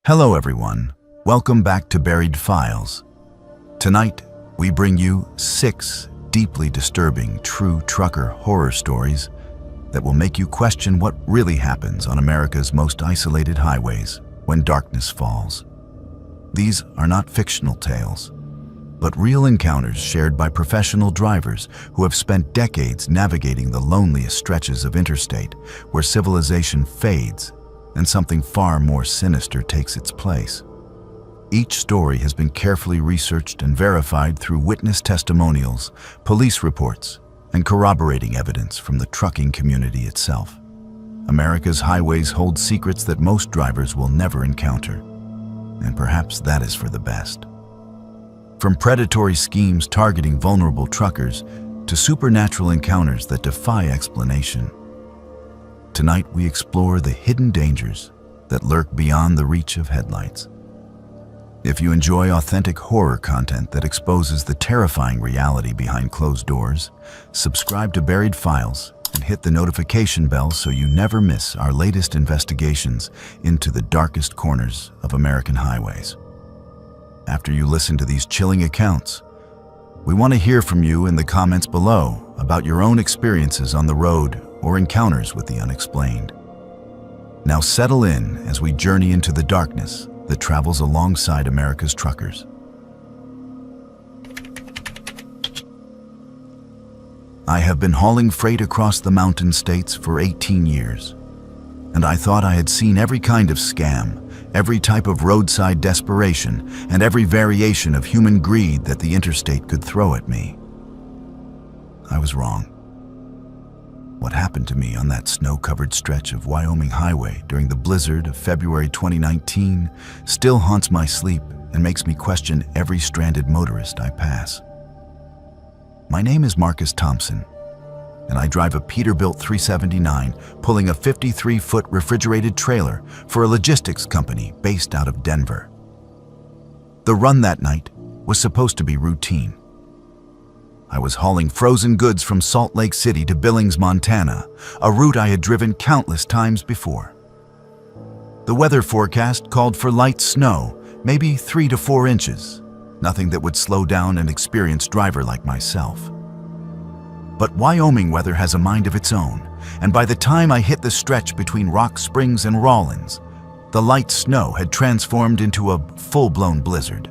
Hello everyone, welcome back to Buried Files. Tonight, we bring you 6 deeply disturbing true trucker horror stories that will make you question what really happens on America's most isolated highways when darkness falls. These are not fictional tales, but real encounters shared by professional drivers who have spent decades navigating the loneliest stretches of interstate where civilization fades and something far more sinister takes its place. Each story has been carefully researched and verified through witness testimonials, police reports, and corroborating evidence from the trucking community itself. America's highways hold secrets that most drivers will never encounter, and perhaps that is for the best. From predatory schemes targeting vulnerable truckers to supernatural encounters that defy explanation, tonight we explore the hidden dangers that lurk beyond the reach of headlights. If you enjoy authentic horror content that exposes the terrifying reality behind closed doors, subscribe to Buried Files and hit the notification bell so you never miss our latest investigations into the darkest corners of American highways. After you listen to these chilling accounts, we want to hear from you in the comments below about your own experiences on the road or encounters with the unexplained. Now settle in as we journey into the darkness that travels alongside America's truckers. I have been hauling freight across the mountain states for 18 years, and I thought I had seen every kind of scam, every type of roadside desperation, and every variation of human greed that the interstate could throw at me. I was wrong. What happened to me on that snow-covered stretch of Wyoming highway during the blizzard of February 2019 still haunts my sleep and makes me question every stranded motorist I pass. My name is Marcus Thompson, and I drive a Peterbilt 379 pulling a 53-foot refrigerated trailer for a logistics company based out of Denver. The run that night was supposed to be routine. I was hauling frozen goods from Salt Lake City to Billings, Montana, a route I had driven countless times before. The weather forecast called for light snow, maybe 3 to 4 inches, nothing that would slow down an experienced driver like myself. But Wyoming weather has a mind of its own, and by the time I hit the stretch between Rock Springs and Rawlins, the light snow had transformed into a full-blown blizzard.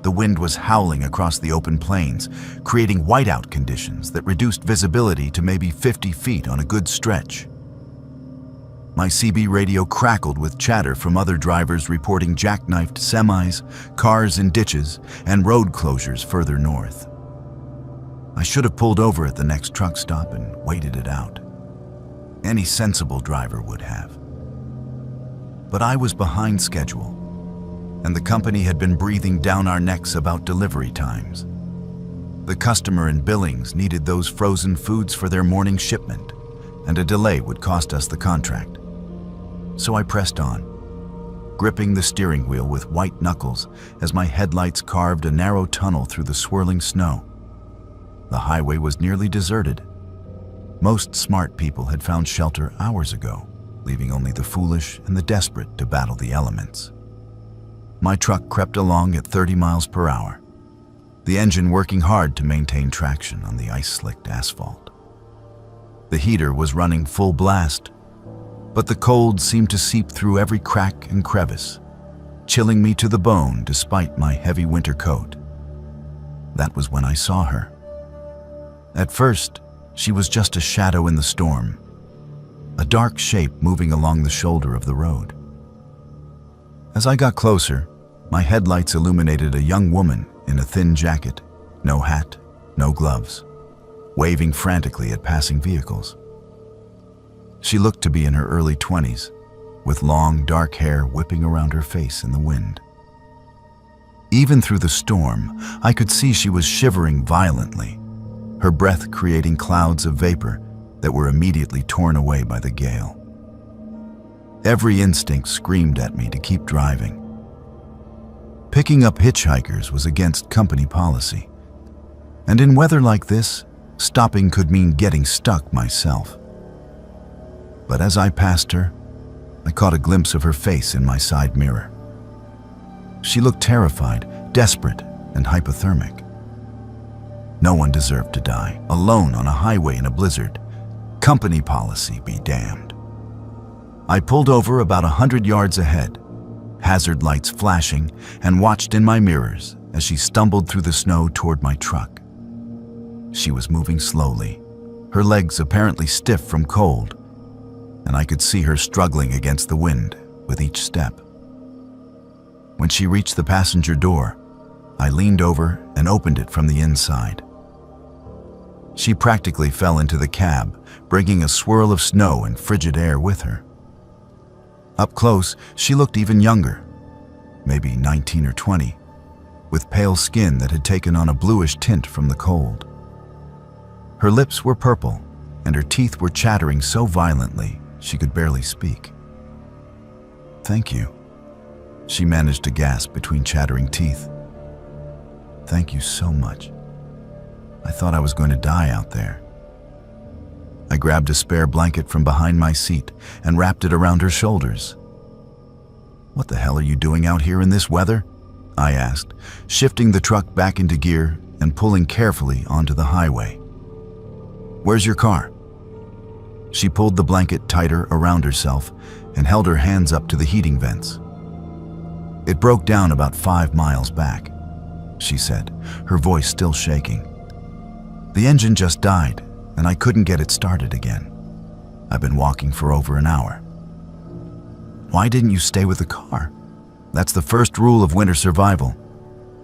The wind was howling across the open plains, creating whiteout conditions that reduced visibility to maybe 50 feet on a good stretch. My CB radio crackled with chatter from other drivers reporting jackknifed semis, cars in ditches, and road closures further north. I should have pulled over at the next truck stop and waited it out. Any sensible driver would have. But I was behind schedule, and the company had been breathing down our necks about delivery times. The customer in Billings needed those frozen foods for their morning shipment, and a delay would cost us the contract. So I pressed on, gripping the steering wheel with white knuckles as my headlights carved a narrow tunnel through the swirling snow. The highway was nearly deserted. Most smart people had found shelter hours ago, leaving only the foolish and the desperate to battle the elements. My truck crept along at 30 miles per hour, the engine working hard to maintain traction on the ice-slicked asphalt. The heater was running full blast, but the cold seemed to seep through every crack and crevice, chilling me to the bone despite my heavy winter coat. That was when I saw her. At first, she was just a shadow in the storm, a dark shape moving along the shoulder of the road. As I got closer, my headlights illuminated a young woman in a thin jacket, no hat, no gloves, waving frantically at passing vehicles. She looked to be in her early 20s, with long, dark hair whipping around her face in the wind. Even through the storm, I could see she was shivering violently, her breath creating clouds of vapor that were immediately torn away by the gale. Every instinct screamed at me to keep driving. Picking up hitchhikers was against company policy, and in weather like this, stopping could mean getting stuck myself. But as I passed her, I caught a glimpse of her face in my side mirror, She looked terrified, desperate, and hypothermic. No one deserved to die, alone on a highway in a blizzard. Company policy be damned. I pulled over about 100 yards ahead, hazard lights flashing, and watched in my mirrors as she stumbled through the snow toward my truck. She was moving slowly, her legs apparently stiff from cold, and I could see her struggling against the wind with each step. When she reached the passenger door, I leaned over and opened it from the inside. She practically fell into the cab, bringing a swirl of snow and frigid air with her. Up close, she looked even younger, maybe 19 or 20, with pale skin that had taken on a bluish tint from the cold. Her lips were purple, and her teeth were chattering so violently she could barely speak. "Thank you," she managed to gasp between chattering teeth. "Thank you so much. I thought I was going to die out there." I grabbed a spare blanket from behind my seat and wrapped it around her shoulders. "What the hell are you doing out here in this weather?" I asked, shifting the truck back into gear and pulling carefully onto the highway. "Where's your car?" She pulled the blanket tighter around herself and held her hands up to the heating vents. "It broke down about 5 miles back," she said, her voice still shaking. "The engine just died, and I couldn't get it started again. I've been walking for over an hour." "Why didn't you stay with the car? That's the first rule of winter survival.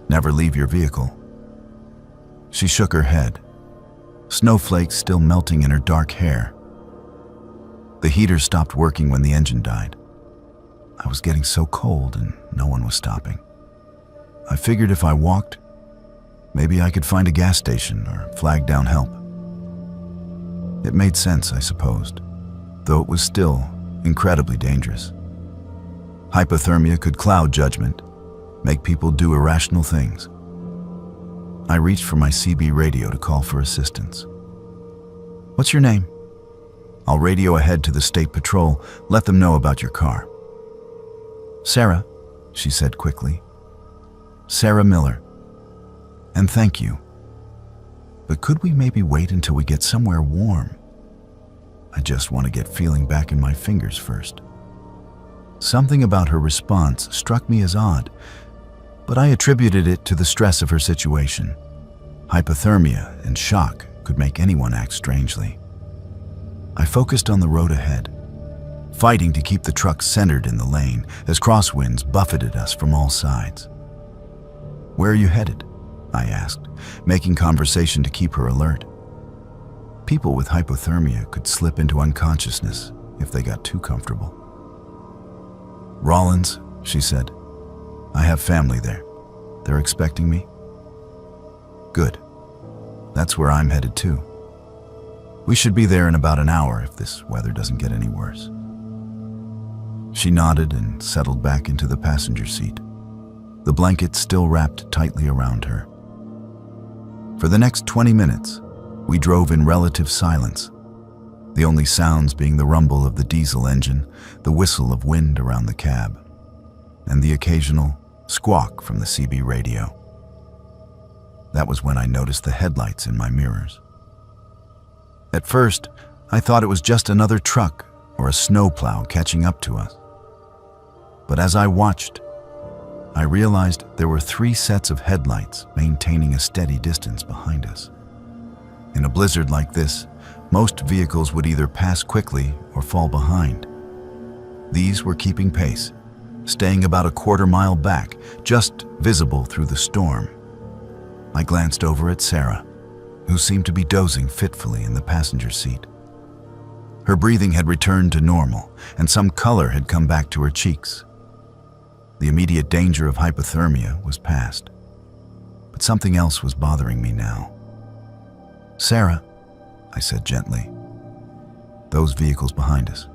Never leave your vehicle." She shook her head, snowflakes still melting in her dark hair. "The heater stopped working when the engine died. I was getting so cold and no one was stopping. I figured if I walked, maybe I could find a gas station or flag down help." It made sense, I supposed, though it was still incredibly dangerous. Hypothermia could cloud judgment, make people do irrational things. I reached for my CB radio to call for assistance. "What's your name?" "I'll radio ahead to the state patrol, let them know about your car." "Sarah," she said quickly. "Sarah Miller. And thank you. But could we maybe wait until we get somewhere warm? I just want to get feeling back in my fingers first." Something about her response struck me as odd, but I attributed it to the stress of her situation. Hypothermia and shock could make anyone act strangely. I focused on the road ahead, fighting to keep the truck centered in the lane as crosswinds buffeted us from all sides. "Where are you headed?" I asked, making conversation to keep her alert. People with hypothermia could slip into unconsciousness if they got too comfortable. "Rollins," she said. "I have family there. They're expecting me." "Good. That's where I'm headed too. We should be there in about an hour if this weather doesn't get any worse." She nodded and settled back into the passenger seat, the blanket still wrapped tightly around her. For the next 20 minutes, we drove in relative silence, the only sounds being the rumble of the diesel engine, the whistle of wind around the cab, and the occasional squawk from the CB radio. That was when I noticed the headlights in my mirrors. At first, I thought it was just another truck or a snowplow catching up to us. But as I watched, I realized there were 3 sets of headlights maintaining a steady distance behind us. In a blizzard like this, most vehicles would either pass quickly or fall behind. These were keeping pace, staying about a quarter mile back, just visible through the storm. I glanced over at Sarah, who seemed to be dozing fitfully in the passenger seat. Her breathing had returned to normal, and some color had come back to her cheeks. The immediate danger of hypothermia was past, but something else was bothering me now. "Sarah," I said gently, "those vehicles behind us,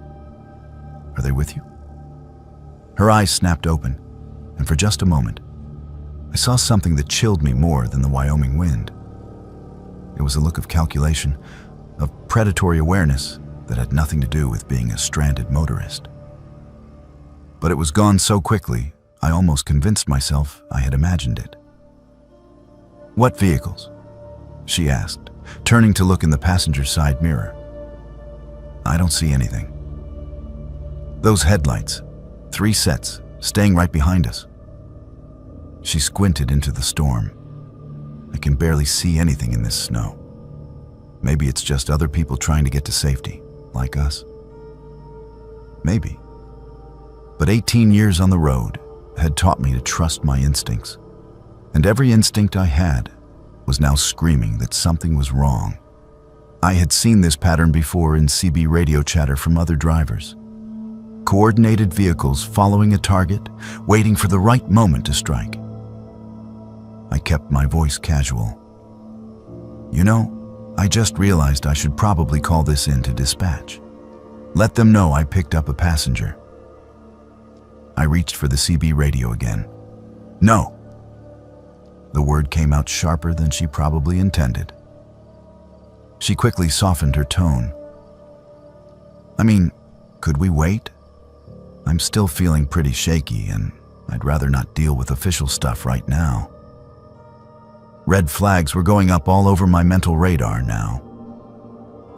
are they with you?" Her eyes snapped open, and for just a moment, I saw something that chilled me more than the Wyoming wind. It was a look of calculation, of predatory awareness that had nothing to do with being a stranded motorist. But it was gone so quickly, I almost convinced myself I had imagined it. "What vehicles?" she asked, turning to look in the passenger side mirror. "I don't see anything." "Those headlights, 3 sets, staying right behind us." She squinted into the storm. "I can barely see anything in this snow. Maybe it's just other people trying to get to safety, like us." Maybe. But 18 years on the road had taught me to trust my instincts, and every instinct I had was now screaming that something was wrong. I had seen this pattern before in CB radio chatter from other drivers. Coordinated vehicles following a target, waiting for the right moment to strike. I kept my voice casual. "You know, I just realized I should probably call this in to dispatch. Let them know I picked up a passenger." I reached for the CB radio again. "No." The word came out sharper than she probably intended. She quickly softened her tone. "I mean, could we wait? I'm still feeling pretty shaky, and I'd rather not deal with official stuff right now." Red flags were going up all over my mental radar now.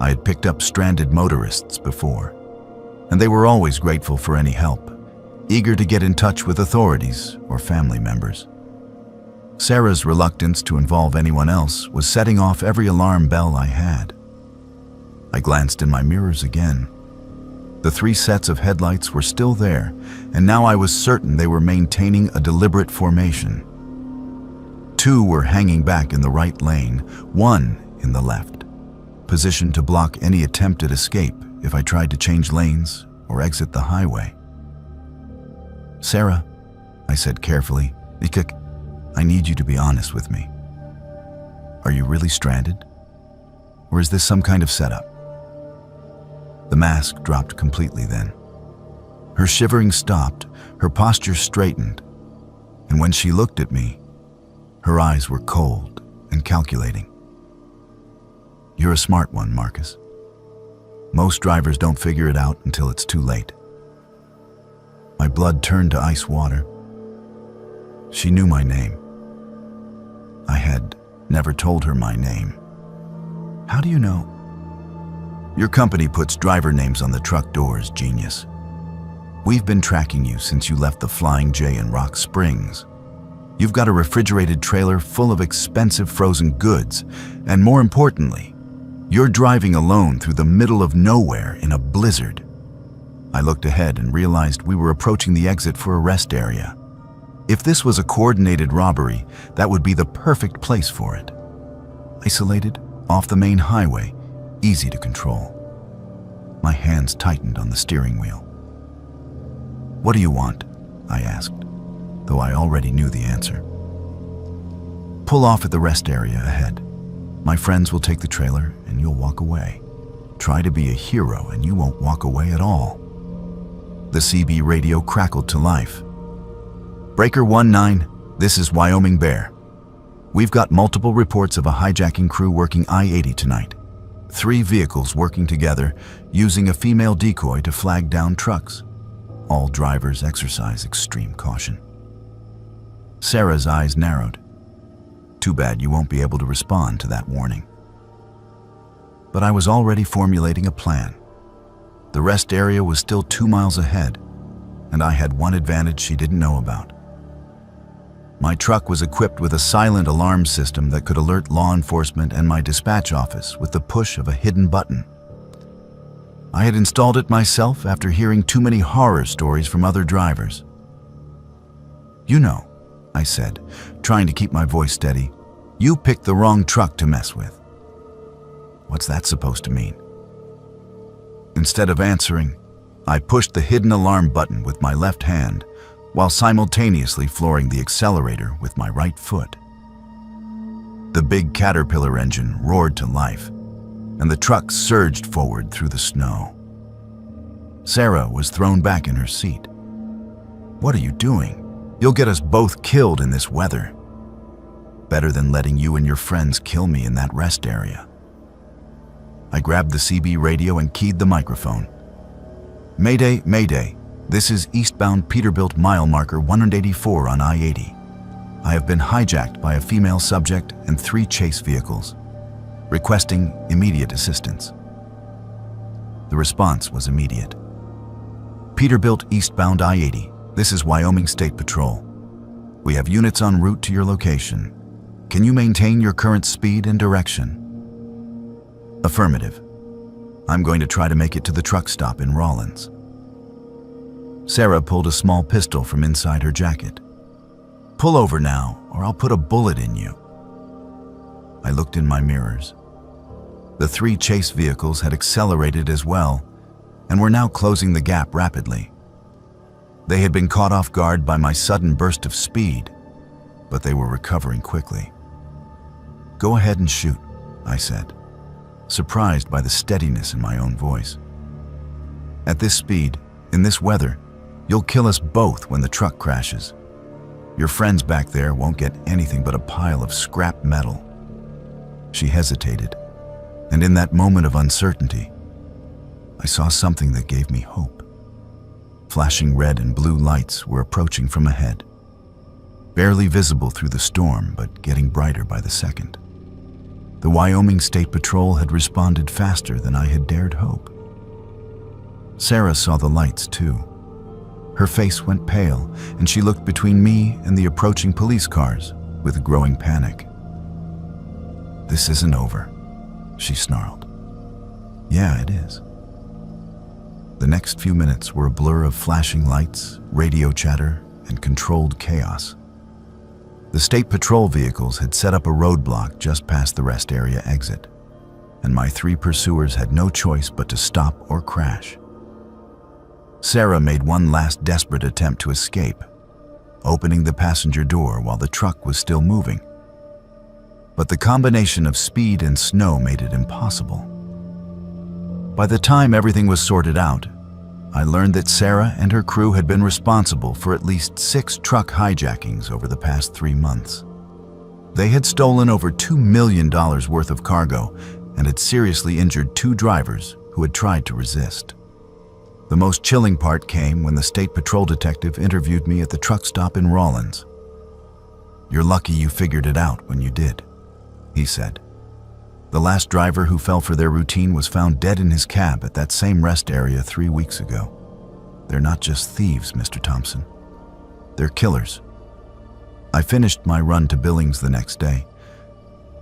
I had picked up stranded motorists before, and they were always grateful for any help, eager to get in touch with authorities or family members. Sarah's reluctance to involve anyone else was setting off every alarm bell I had. I glanced in my mirrors again. The 3 sets of headlights were still there, and now I was certain they were maintaining a deliberate formation. 2 were hanging back in the right lane, 1 in the left, positioned to block any attempt at escape if I tried to change lanes or exit the highway. "Sarah," I said carefully, "I need you to be honest with me. Are you really stranded? Or is this some kind of setup?" The mask dropped completely then. Her shivering stopped, her posture straightened, and when she looked at me, her eyes were cold and calculating. "You're a smart one, Marcus. Most drivers don't figure it out until it's too late." My blood turned to ice water. She knew my name. I had never told her my name. "How do you know?" "Your company puts driver names on the truck doors, genius. We've been tracking you since you left the Flying J in Rock Springs. You've got a refrigerated trailer full of expensive frozen goods, and more importantly, you're driving alone through the middle of nowhere in a blizzard." I looked ahead and realized we were approaching the exit for a rest area. If this was a coordinated robbery, that would be the perfect place for it. Isolated, off the main highway, easy to control. My hands tightened on the steering wheel. "What do you want?" I asked, though I already knew the answer. "Pull off at the rest area ahead. My friends will take the trailer and you'll walk away. Try to be a hero and you won't walk away at all." The CB radio crackled to life. "Breaker 19, this is Wyoming Bear. We've got multiple reports of a hijacking crew working I-80 tonight. 3 vehicles working together, using a female decoy to flag down trucks. All drivers exercise extreme caution." Sarah's eyes narrowed. "Too bad you won't be able to respond to that warning." But I was already formulating a plan. The rest area was still 2 miles ahead, and I had one advantage she didn't know about. My truck was equipped with a silent alarm system that could alert law enforcement and my dispatch office with the push of a hidden button. I had installed it myself after hearing too many horror stories from other drivers. "You know," I said, trying to keep my voice steady, "you picked the wrong truck to mess with." "What's that supposed to mean?" Instead of answering, I pushed the hidden alarm button with my left hand, while simultaneously flooring the accelerator with my right foot. The big Caterpillar engine roared to life, and the truck surged forward through the snow. Sarah was thrown back in her seat. "What are you doing? You'll get us both killed in this weather. Better than letting you and your friends kill me in that rest area." I grabbed the CB radio and keyed the microphone. "Mayday, mayday. This is eastbound Peterbilt mile marker 184 on I-80. I have been hijacked by a female subject and 3 chase vehicles, requesting immediate assistance. The response was immediate. Peterbilt eastbound I-80. This is Wyoming State Patrol. We have units en route to your location. Can you maintain your current speed and direction? Affirmative. I'm going to try to make it to the truck stop in Rawlins. Sarah pulled a small pistol from inside her jacket. Pull over now, or I'll put a bullet in you. I looked in my mirrors. The 3 chase vehicles had accelerated as well, and were now closing the gap rapidly. They had been caught off guard by my sudden burst of speed, but they were recovering quickly. Go ahead and shoot, I said, surprised by the steadiness in my own voice. At this speed, in this weather, you'll kill us both when the truck crashes. Your friends back there won't get anything but a pile of scrap metal. She hesitated, and in that moment of uncertainty, I saw something that gave me hope. Flashing red and blue lights were approaching from ahead, barely visible through the storm, but getting brighter by the second. The Wyoming State Patrol had responded faster than I had dared hope. Sarah saw the lights too. Her face went pale, and she looked between me and the approaching police cars with growing panic. This isn't over, she snarled. Yeah, it is. The next few minutes were a blur of flashing lights, radio chatter, and controlled chaos. The state patrol vehicles had set up a roadblock just past the rest area exit, and my 3 pursuers had no choice but to stop or crash. Sarah made one last desperate attempt to escape, opening the passenger door while the truck was still moving. But the combination of speed and snow made it impossible. By the time everything was sorted out, I learned that Sarah and her crew had been responsible for at least 6 truck hijackings over the past 3 months. They had stolen over $2 million worth of cargo and had seriously injured 2 drivers who had tried to resist. The most chilling part came when the state patrol detective interviewed me at the truck stop in Rawlins. You're lucky you figured it out when you did, he said. The last driver who fell for their routine was found dead in his cab at that same rest area 3 weeks ago. They're not just thieves, Mr. Thompson. They're killers. I finished my run to Billings the next day,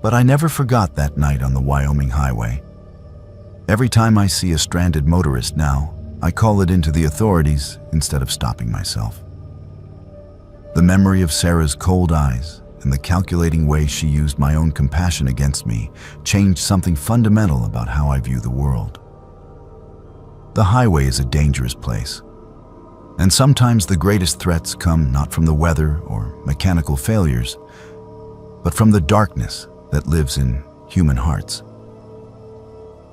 but I never forgot that night on the Wyoming highway. Every time I see a stranded motorist now, I call it into the authorities instead of stopping myself. The memory of Sarah's cold eyes and the calculating way she used my own compassion against me changed something fundamental about how I view the world. The highway is a dangerous place, and sometimes the greatest threats come not from the weather or mechanical failures, but from the darkness that lives in human hearts.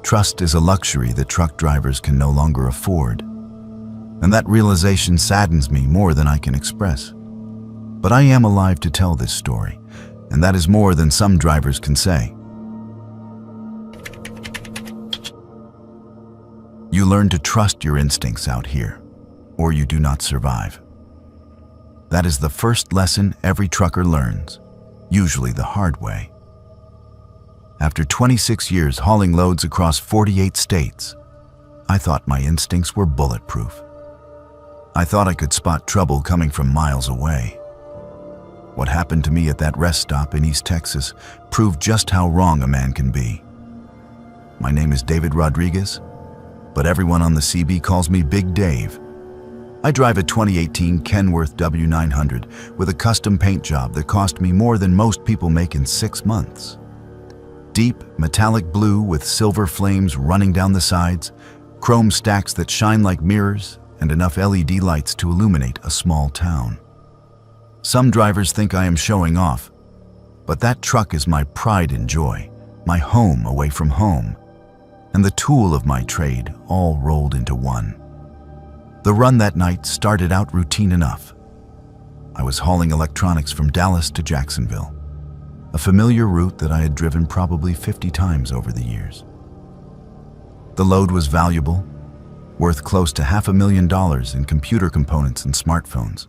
Trust is a luxury that truck drivers can no longer afford, and that realization saddens me more than I can express. But I am alive to tell this story, and that is more than some drivers can say. You learn to trust your instincts out here, or you do not survive. That is the first lesson every trucker learns, usually the hard way. After 26 years hauling loads across 48 states, I thought my instincts were bulletproof. I thought I could spot trouble coming from miles away. What happened to me at that rest stop in East Texas proved just how wrong a man can be. My name is David Rodriguez, but everyone on the CB calls me Big Dave. I drive a 2018 Kenworth W900 with a custom paint job that cost me more than most people make in 6 months. Deep metallic blue with silver flames running down the sides, chrome stacks that shine like mirrors, and enough LED lights to illuminate a small town. Some drivers think I am showing off, but that truck is my pride and joy, my home away from home, and the tool of my trade all rolled into one. The run that night started out routine enough. I was hauling electronics from Dallas to Jacksonville, a familiar route that I had driven probably 50 times over the years. The load was valuable, worth close to $500,000 in computer components and smartphones,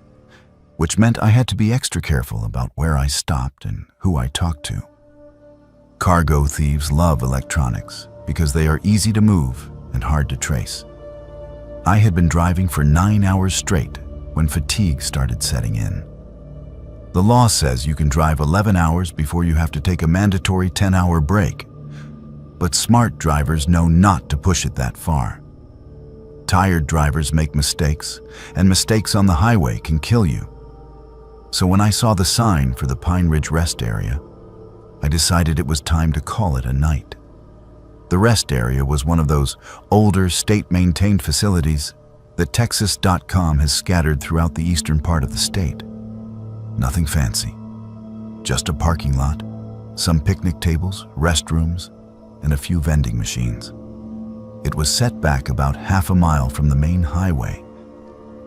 which meant I had to be extra careful about where I stopped and who I talked to. Cargo thieves love electronics because they are easy to move and hard to trace. I had been driving for 9 hours straight when fatigue started setting in. The law says you can drive 11 hours before you have to take a mandatory 10-hour break, but smart drivers know not to push it that far. Tired drivers make mistakes, and mistakes on the highway can kill you. So when I saw the sign for the Pine Ridge Rest Area, I decided it was time to call it a night. The rest area was one of those older state-maintained facilities that Texas.com has scattered throughout the eastern part of the state. Nothing fancy, just a parking lot, some picnic tables, restrooms, and a few vending machines. It was set back about half a mile from the main highway,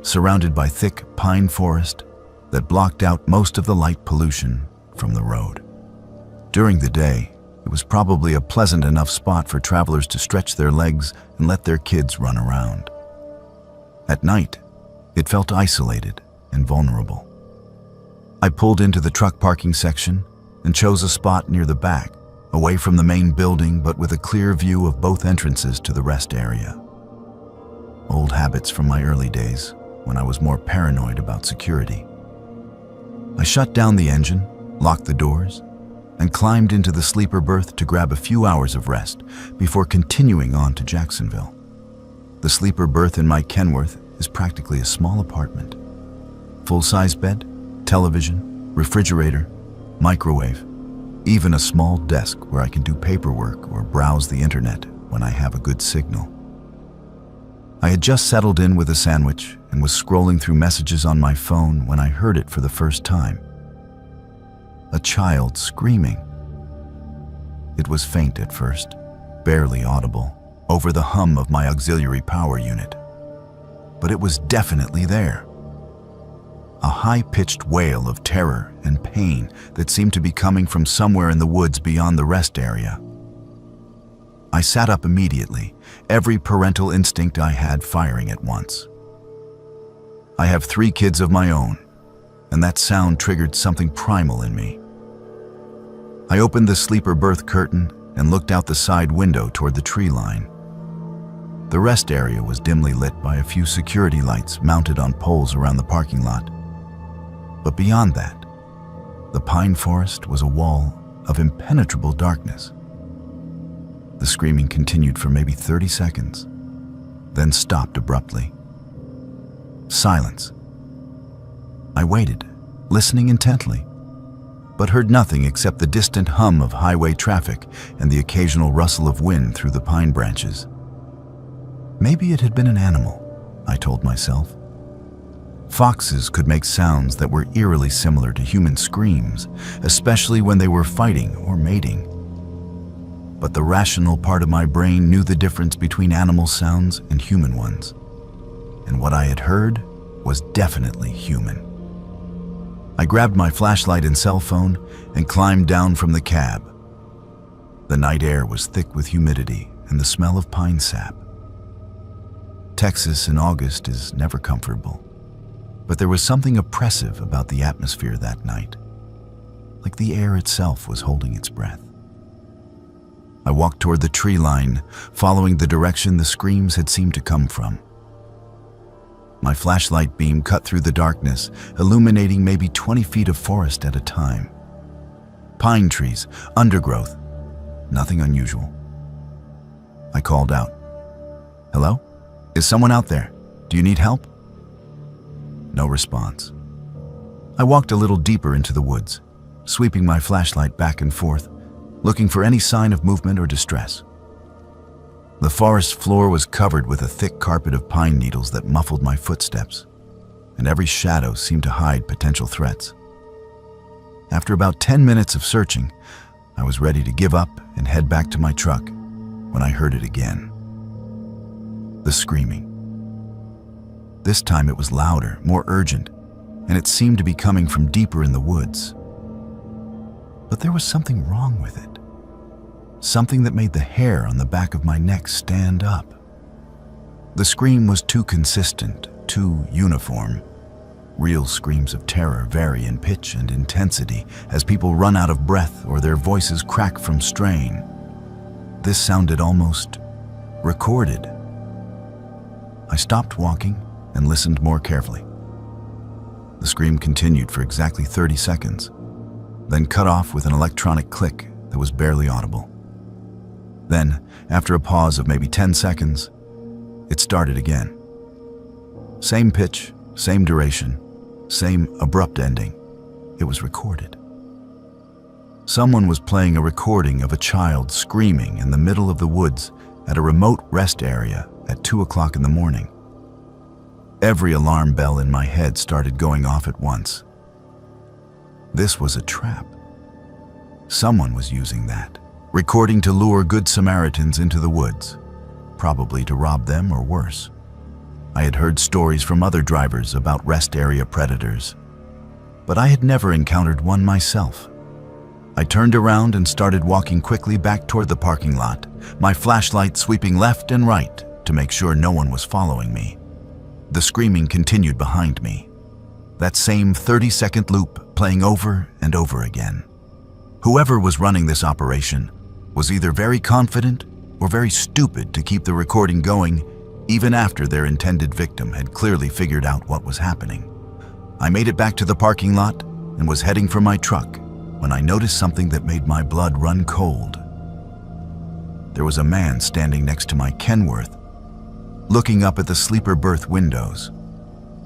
surrounded by thick pine forest that blocked out most of the light pollution from the road. During the day, it was probably a pleasant enough spot for travelers to stretch their legs and let their kids run around. At night, it felt isolated and vulnerable. I pulled into the truck parking section and chose a spot near the back, away from the main building but with a clear view of both entrances to the rest area. Old habits from my early days, when I was more paranoid about security. I shut down the engine, locked the doors, and climbed into the sleeper berth to grab a few hours of rest before continuing on to Jacksonville. The sleeper berth in my Kenworth is practically a small apartment. Full-size bed, television, refrigerator, microwave, even a small desk where I can do paperwork or browse the internet when I have a good signal. I had just settled in with a sandwich and was scrolling through messages on my phone when I heard it for the first time. A child screaming. It was faint at first, barely audible, over the hum of my auxiliary power unit. But it was definitely there. A high-pitched wail of terror and pain that seemed to be coming from somewhere in the woods beyond the rest area. I sat up immediately, every parental instinct I had firing at once. I have 3 kids of my own, and that sound triggered something primal in me. I opened the sleeper berth curtain and looked out the side window toward the tree line. The rest area was dimly lit by a few security lights mounted on poles around the parking lot. But beyond that, the pine forest was a wall of impenetrable darkness. The screaming continued for maybe 30 seconds, then stopped abruptly. Silence. I waited, listening intently, but heard nothing except the distant hum of highway traffic and the occasional rustle of wind through the pine branches. Maybe it had been an animal, I told myself. Foxes could make sounds that were eerily similar to human screams, especially when they were fighting or mating. But the rational part of my brain knew the difference between animal sounds and human ones. And what I had heard was definitely human. I grabbed my flashlight and cell phone and climbed down from the cab. The night air was thick with humidity and the smell of pine sap. Texas in August is never comfortable, but there was something oppressive about the atmosphere that night, like the air itself was holding its breath. I walked toward the tree line, following the direction the screams had seemed to come from. My flashlight beam cut through the darkness, illuminating maybe 20 feet of forest at a time. Pine trees, undergrowth, nothing unusual. I called out, "Hello? Is someone out there? Do you need help?" No response. I walked a little deeper into the woods, sweeping my flashlight back and forth, looking for any sign of movement or distress. The forest floor was covered with a thick carpet of pine needles that muffled my footsteps, and every shadow seemed to hide potential threats. After about 10 minutes of searching, I was ready to give up and head back to my truck when I heard it again. The screaming. This time it was louder, more urgent, and it seemed to be coming from deeper in the woods. But there was something wrong with it. Something that made the hair on the back of my neck stand up. The scream was too consistent, too uniform. Real screams of terror vary in pitch and intensity as people run out of breath or their voices crack from strain. This sounded almost recorded. I stopped walking and listened more carefully. The scream continued for exactly 30 seconds, then cut off with an electronic click that was barely audible. Then, after a pause of maybe 10 seconds, it started again. Same pitch, same duration, same abrupt ending. It was recorded. Someone was playing a recording of a child screaming in the middle of the woods at a remote rest area at 2 o'clock in the morning. Every alarm bell in my head started going off at once. This was a trap. Someone was using that, recording to lure Good Samaritans into the woods, probably to rob them or worse. I had heard stories from other drivers about rest area predators, but I had never encountered one myself. I turned around and started walking quickly back toward the parking lot, my flashlight sweeping left and right to make sure no one was following me. The screaming continued behind me, that same 30-second loop playing over and over again. Whoever was running this operation was either very confident or very stupid to keep the recording going even after their intended victim had clearly figured out what was happening. I made it back to the parking lot and was heading for my truck when I noticed something that made my blood run cold. There was a man standing next to my Kenworth, looking up at the sleeper berth windows.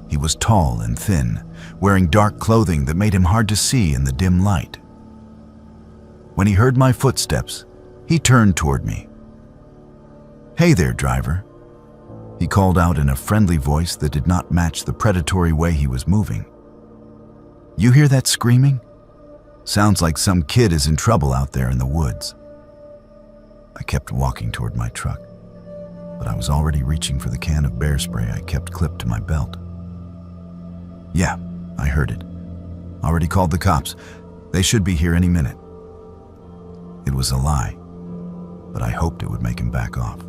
He was tall and thin, wearing dark clothing that made him hard to see in the dim light. When he heard my footsteps, he turned toward me. "Hey there, driver," he called out in a friendly voice that did not match the predatory way he was moving. "You hear that screaming? Sounds like some kid is in trouble out there in the woods." I kept walking toward my truck, but I was already reaching for the can of bear spray I kept clipped to my belt. "Yeah, I heard it. Already called the cops. They should be here any minute." It was a lie, but I hoped it would make him back off.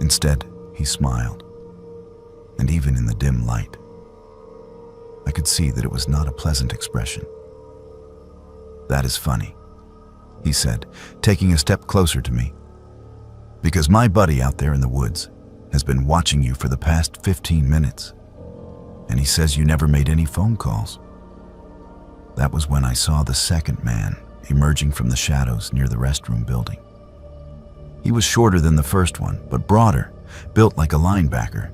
Instead, he smiled, and even in the dim light, I could see that it was not a pleasant expression. "That is funny," he said, taking a step closer to me, "because my buddy out there in the woods has been watching you for the past 15 minutes, and he says you never made any phone calls." That was when I saw the second man emerging from the shadows near the restroom building. He was shorter than the first one, but broader, built like a linebacker.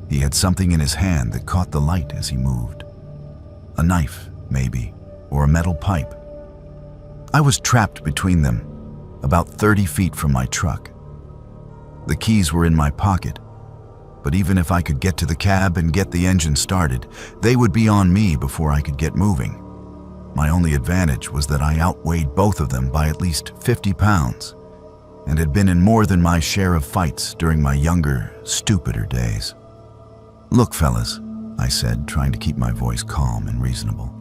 He had something in his hand that caught the light as he moved. A knife, maybe, or a metal pipe. I was trapped between them, about 30 feet from my truck. The keys were in my pocket, but even if I could get to the cab and get the engine started, they would be on me before I could get moving. My only advantage was that I outweighed both of them by at least 50 pounds and had been in more than my share of fights during my younger, stupider days. "Look, fellas," I said, trying to keep my voice calm and reasonable.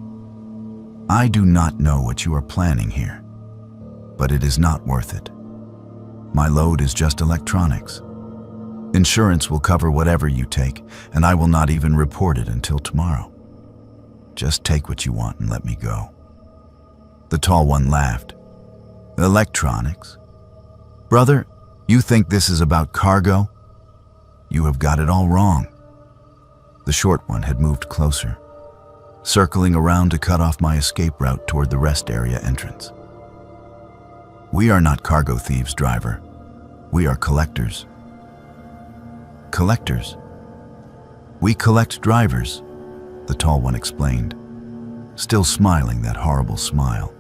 "I do not know what you are planning here, but it is not worth it. My load is just electronics. Insurance will cover whatever you take, and I will not even report it until tomorrow. Just take what you want and let me go." The tall one laughed. "Electronics? Brother, you think this is about cargo? You have got it all wrong." The short one had moved closer, circling around to cut off my escape route toward the rest area entrance. "We are not cargo thieves, driver. We are collectors." "Collectors? We collect drivers," the tall one explained, still smiling that horrible smile.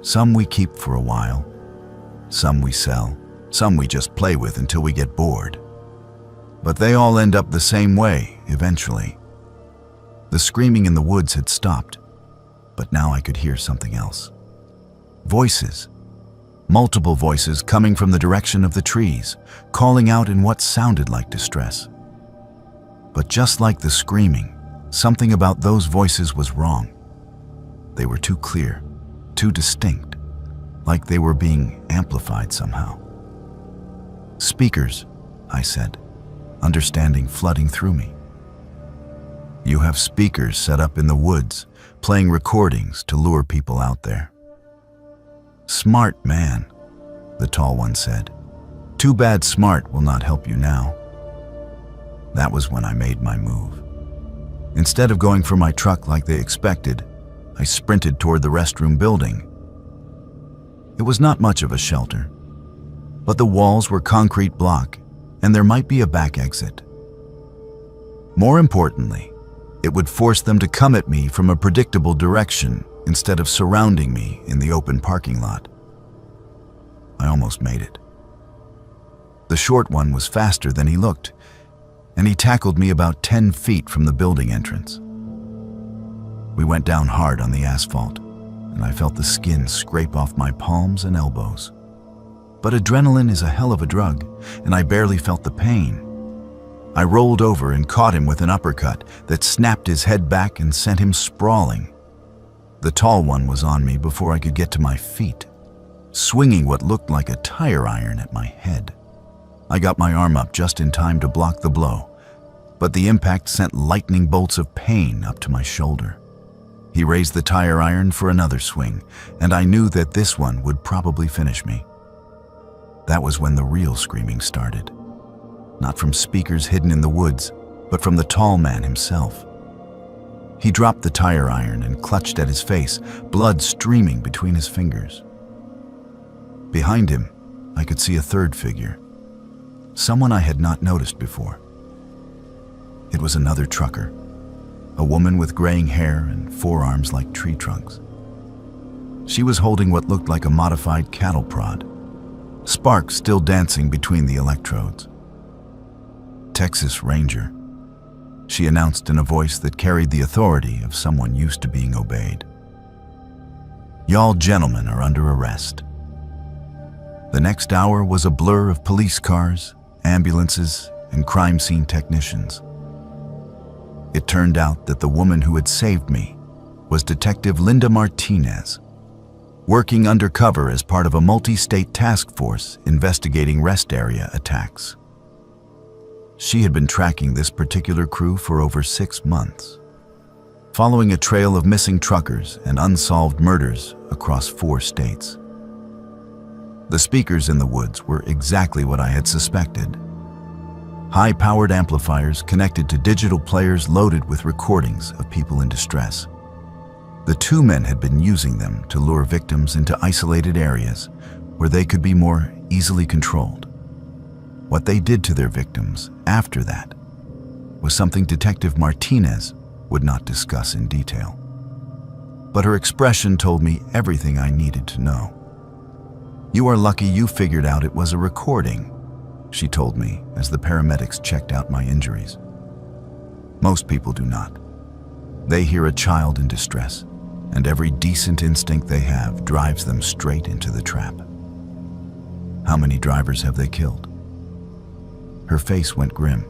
"Some we keep for a while, some we sell, some we just play with until we get bored. But they all end up the same way, eventually." The screaming in the woods had stopped, but now I could hear something else. Voices. Multiple voices coming from the direction of the trees, calling out in what sounded like distress. But just like the screaming, something about those voices was wrong. They were too clear, too distinct, like they were being amplified somehow. Speakers, I said, understanding flooding through me. You have speakers set up in the woods, playing recordings to lure people out there. Smart man, the tall one said. Too bad smart will not help you now. That was when I made my move. Instead of going for my truck like they expected, I sprinted toward the restroom building. It was not much of a shelter, but the walls were concrete block, and there might be a back exit. More importantly, it would force them to come at me from a predictable direction instead of surrounding me in the open parking lot. I almost made it. The short one was faster than he looked, and he tackled me about 10 feet from the building entrance. We went down hard on the asphalt, and I felt the skin scrape off my palms and elbows. But adrenaline is a hell of a drug, and I barely felt the pain. I rolled over and caught him with an uppercut that snapped his head back and sent him sprawling. The tall one was on me before I could get to my feet, swinging what looked like a tire iron at my head. I got my arm up just in time to block the blow, but the impact sent lightning bolts of pain up to my shoulder. He raised the tire iron for another swing, and I knew that this one would probably finish me. That was when the real screaming started. Not from speakers hidden in the woods, but from the tall man himself. He dropped the tire iron and clutched at his face, blood streaming between his fingers. Behind him, I could see a third figure, someone I had not noticed before. It was another trucker, a woman with graying hair and forearms like tree trunks. She was holding what looked like a modified cattle prod, sparks still dancing between the electrodes. Texas Ranger, she announced in a voice that carried the authority of someone used to being obeyed. Y'all gentlemen are under arrest. The next hour was a blur of police cars, ambulances, and crime scene technicians. It turned out that the woman who had saved me was Detective Linda Martinez, working undercover as part of a multi-state task force investigating rest area attacks. She had been tracking this particular crew for over 6 months, following a trail of missing truckers and unsolved murders across 4 states. The speakers in the woods were exactly what I had suspected. High-powered amplifiers connected to digital players loaded with recordings of people in distress. The 2 men had been using them to lure victims into isolated areas where they could be more easily controlled. What they did to their victims after that was something Detective Martinez would not discuss in detail. But her expression told me everything I needed to know. "You are lucky you figured out it was a recording," she told me as the paramedics checked out my injuries. Most people do not. They hear a child in distress, and every decent instinct they have drives them straight into the trap. How many drivers have they killed? Her face went grim.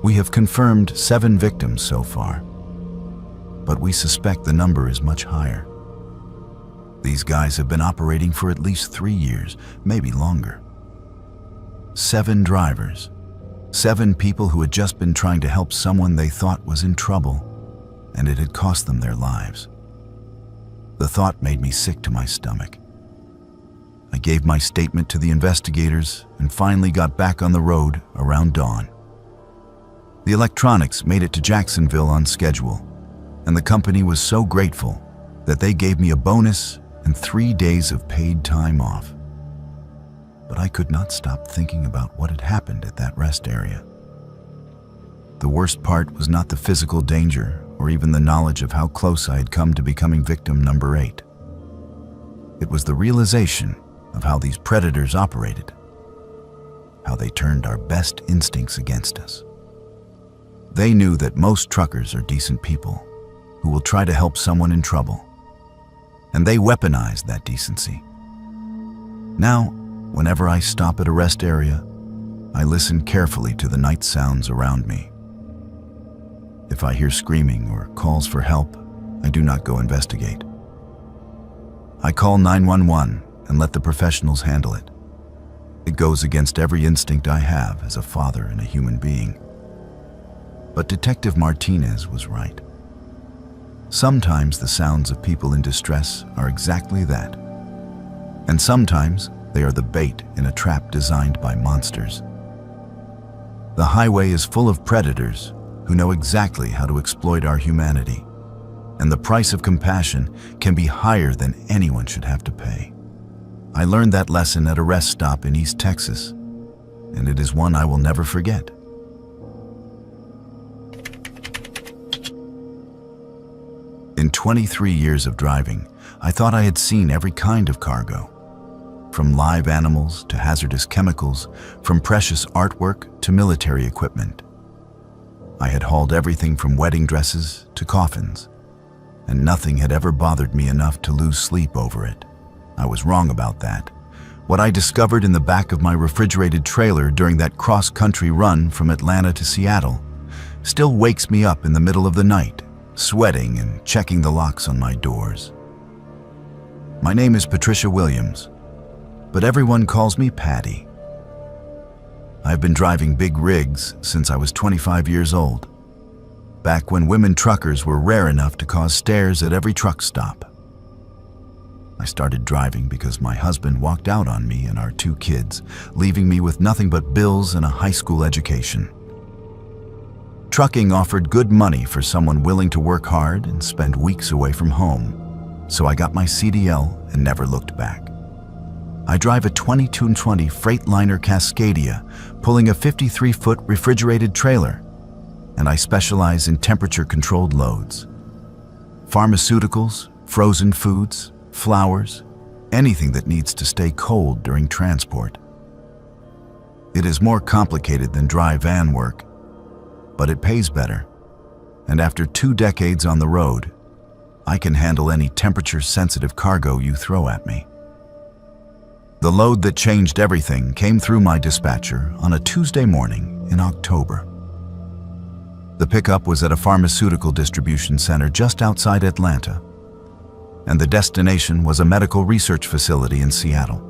We have confirmed 7 victims so far, but we suspect the number is much higher. These guys have been operating for at least 3 years, maybe longer. 7 drivers, 7 people who had just been trying to help someone they thought was in trouble, and it had cost them their lives. The thought made me sick to my stomach. I gave my statement to the investigators and finally got back on the road around dawn. The electronics made it to Jacksonville on schedule, and the company was so grateful that they gave me a bonus and 3 days of paid time off. But I could not stop thinking about what had happened at that rest area. The worst part was not the physical danger or even the knowledge of how close I had come to becoming victim number 8. It was the realization of how these predators operated, how they turned our best instincts against us. They knew that most truckers are decent people who will try to help someone in trouble, and they weaponized that decency. Now, whenever I stop at a rest area, I listen carefully to the night sounds around me. If I hear screaming or calls for help, I do not go investigate. I call 911 and let the professionals handle it. It goes against every instinct I have as a father and a human being. But Detective Martinez was right. Sometimes the sounds of people in distress are exactly that. And sometimes they are the bait in a trap designed by monsters. The highway is full of predators who know exactly how to exploit our humanity, and the price of compassion can be higher than anyone should have to pay. I learned that lesson at a rest stop in East Texas, and it is one I will never forget. In 23 years of driving, I thought I had seen every kind of cargo. From live animals to hazardous chemicals, from precious artwork to military equipment. I had hauled everything from wedding dresses to coffins, and nothing had ever bothered me enough to lose sleep over it. I was wrong about that. What I discovered in the back of my refrigerated trailer during that cross-country run from Atlanta to Seattle still wakes me up in the middle of the night, sweating and checking the locks on my doors. My name is Patricia Williams, but everyone calls me Patty. I've been driving big rigs since I was 25 years old, back when women truckers were rare enough to cause stares at every truck stop. I started driving because my husband walked out on me and our 2 kids, leaving me with nothing but bills and a high school education. Trucking offered good money for someone willing to work hard and spend weeks away from home, so I got my CDL and never looked back. I drive a 2220 Freightliner Cascadia, pulling a 53-foot refrigerated trailer, and I specialize in temperature-controlled loads. Pharmaceuticals, frozen foods, flowers, anything that needs to stay cold during transport. It is more complicated than dry van work, but it pays better, and after 2 decades on the road, I can handle any temperature-sensitive cargo you throw at me. The load that changed everything came through my dispatcher on a Tuesday morning in October. The pickup was at a pharmaceutical distribution center just outside Atlanta, and the destination was a medical research facility in Seattle.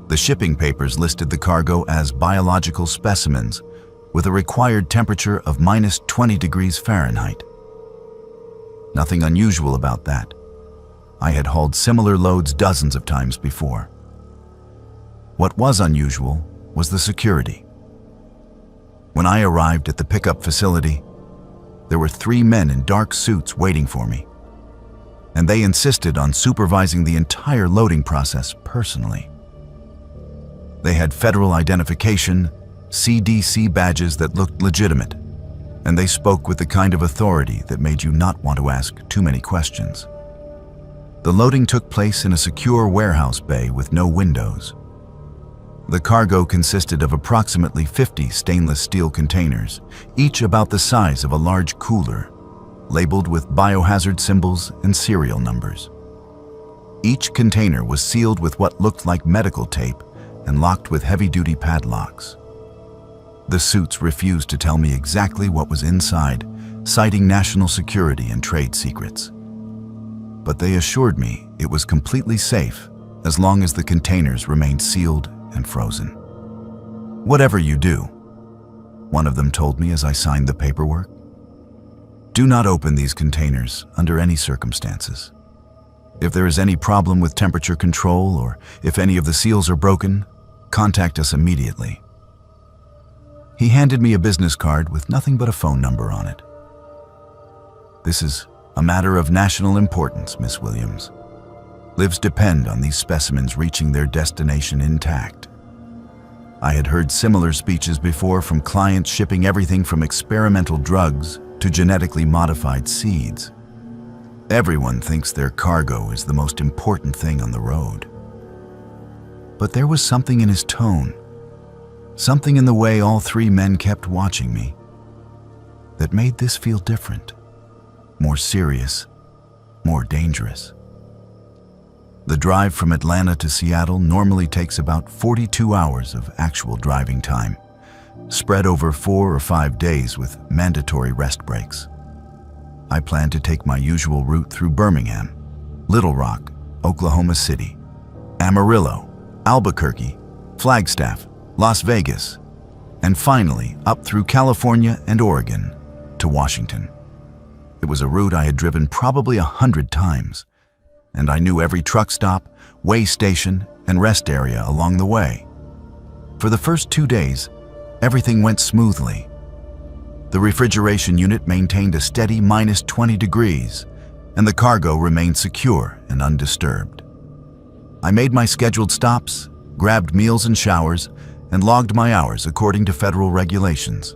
The shipping papers listed the cargo as biological specimens with a required temperature of minus 20 degrees Fahrenheit. Nothing unusual about that. I had hauled similar loads dozens of times before. What was unusual was the security. When I arrived at the pickup facility, there were 3 men in dark suits waiting for me, and they insisted on supervising the entire loading process personally. They had federal identification, CDC badges that looked legitimate, and they spoke with the kind of authority that made you not want to ask too many questions. The loading took place in a secure warehouse bay with no windows. The cargo consisted of approximately 50 stainless steel containers, each about the size of a large cooler, labeled with biohazard symbols and serial numbers. Each container was sealed with what looked like medical tape and locked with heavy-duty padlocks. The suits refused to tell me exactly what was inside, citing national security and trade secrets. But they assured me it was completely safe as long as the containers remained sealed and frozen. "Whatever you do," one of them told me as I signed the paperwork, "do not open these containers under any circumstances. If there is any problem with temperature control or if any of the seals are broken, contact us immediately." He handed me a business card with nothing but a phone number on it. "This is a matter of national importance, Miss Williams. Lives depend on these specimens reaching their destination intact." I had heard similar speeches before from clients shipping everything from experimental drugs to genetically modified seeds. Everyone thinks their cargo is the most important thing on the road. But there was something in his tone, something in the way all 3 men kept watching me, that made this feel different. More serious, more dangerous. The drive from Atlanta to Seattle normally takes about 42 hours of actual driving time, spread over 4 or 5 days with mandatory rest breaks. I plan to take my usual route through Birmingham, Little Rock, Oklahoma City, Amarillo, Albuquerque, Flagstaff, Las Vegas, and finally up through California and Oregon to Washington. It was a route I had driven probably 100 times, and I knew every truck stop, way station, and rest area along the way. For the first 2 days, everything went smoothly. The refrigeration unit maintained a steady -20 degrees, and the cargo remained secure and undisturbed. I made my scheduled stops, grabbed meals and showers, and logged my hours according to federal regulations.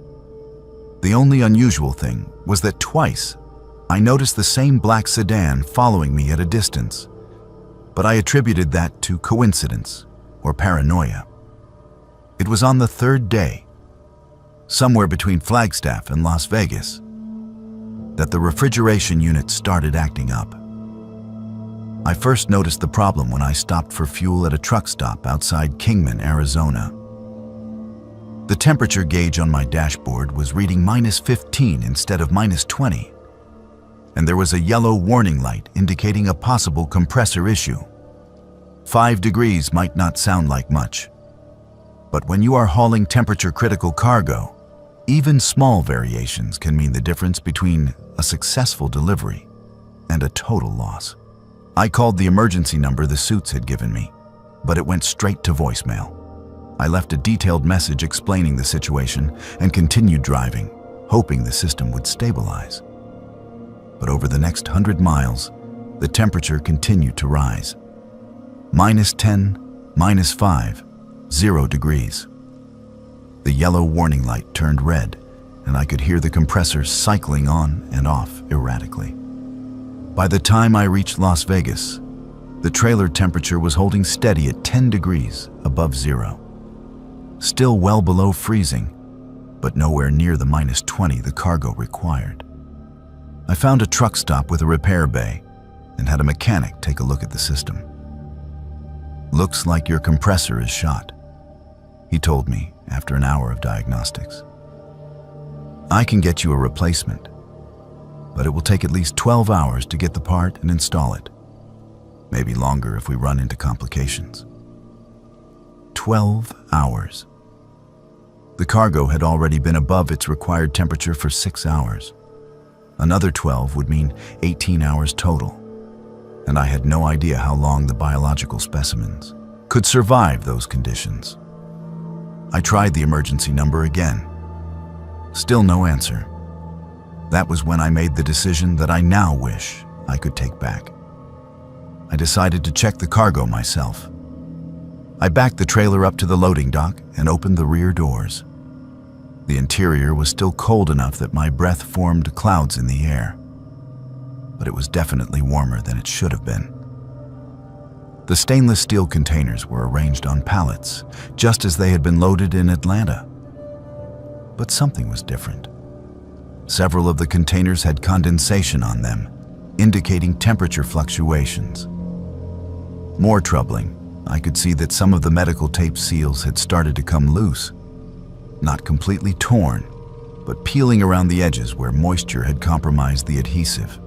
The only unusual thing was that twice I noticed the same black sedan following me at a distance, but I attributed that to coincidence or paranoia. It was on the third day, somewhere between Flagstaff and Las Vegas, that the refrigeration unit started acting up. I first noticed the problem when I stopped for fuel at a truck stop outside Kingman, Arizona. The temperature gauge on my dashboard was reading -15 instead of -20, and there was a yellow warning light indicating a possible compressor issue. 5 degrees might not sound like much, but when you are hauling temperature-critical cargo, even small variations can mean the difference between a successful delivery and a total loss. I called the emergency number the suits had given me, but it went straight to voicemail. I left a detailed message explaining the situation and continued driving, hoping the system would stabilize. But over the next 100 miles, the temperature continued to rise. -10, -5, 0 degrees. The yellow warning light turned red, and I could hear the compressor cycling on and off erratically. By the time I reached Las Vegas, the trailer temperature was holding steady at 10 degrees above zero. Still well below freezing, but nowhere near the -20 the cargo required. I found a truck stop with a repair bay and had a mechanic take a look at the system. "Looks like your compressor is shot," he told me after an hour of diagnostics. "I can get you a replacement, but it will take at least 12 hours to get the part and install it. Maybe longer if we run into complications." 12 hours. The cargo had already been above its required temperature for 6 hours. Another 12 would mean 18 hours total, and I had no idea how long the biological specimens could survive those conditions. I tried the emergency number again. Still no answer. That was when I made the decision that I now wish I could take back. I decided to check the cargo myself. I backed the trailer up to the loading dock and opened the rear doors. The interior was still cold enough that my breath formed clouds in the air, but it was definitely warmer than it should have been. The stainless steel containers were arranged on pallets, just as they had been loaded in Atlanta. But something was different. Several of the containers had condensation on them, indicating temperature fluctuations. More troubling, I could see that some of the medical tape seals had started to come loose. Not completely torn, but peeling around the edges where moisture had compromised the adhesive.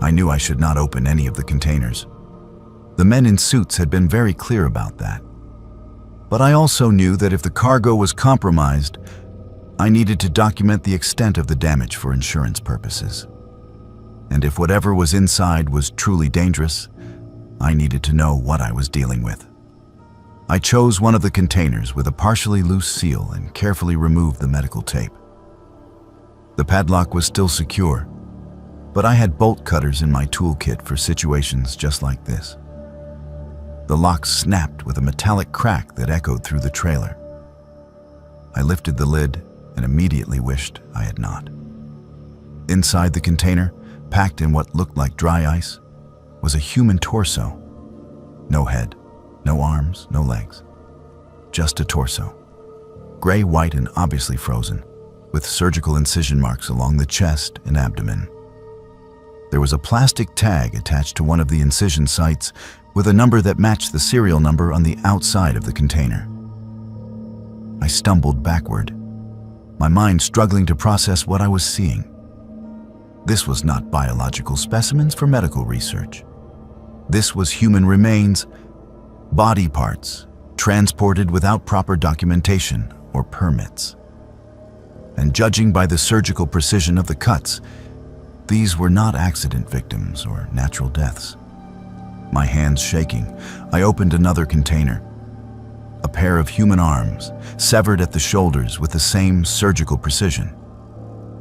I knew I should not open any of the containers. The men in suits had been very clear about that. But I also knew that if the cargo was compromised, I needed to document the extent of the damage for insurance purposes. And if whatever was inside was truly dangerous, I needed to know what I was dealing with. I chose one of the containers with a partially loose seal and carefully removed the medical tape. The padlock was still secure, but I had bolt cutters in my toolkit for situations just like this. The lock snapped with a metallic crack that echoed through the trailer. I lifted the lid and immediately wished I had not. Inside the container, packed in what looked like dry ice, was a human torso. No head, no arms, no legs. Just a torso. Gray, white, and obviously frozen, with surgical incision marks along the chest and abdomen. There was a plastic tag attached to one of the incision sites with a number that matched the serial number on the outside of the container. I stumbled backward, my mind struggling to process what I was seeing. This was not biological specimens for medical research. This was human remains, body parts, transported without proper documentation or permits. And judging by the surgical precision of the cuts, these were not accident victims or natural deaths. My hands shaking, I opened another container. A pair of human arms, severed at the shoulders with the same surgical precision.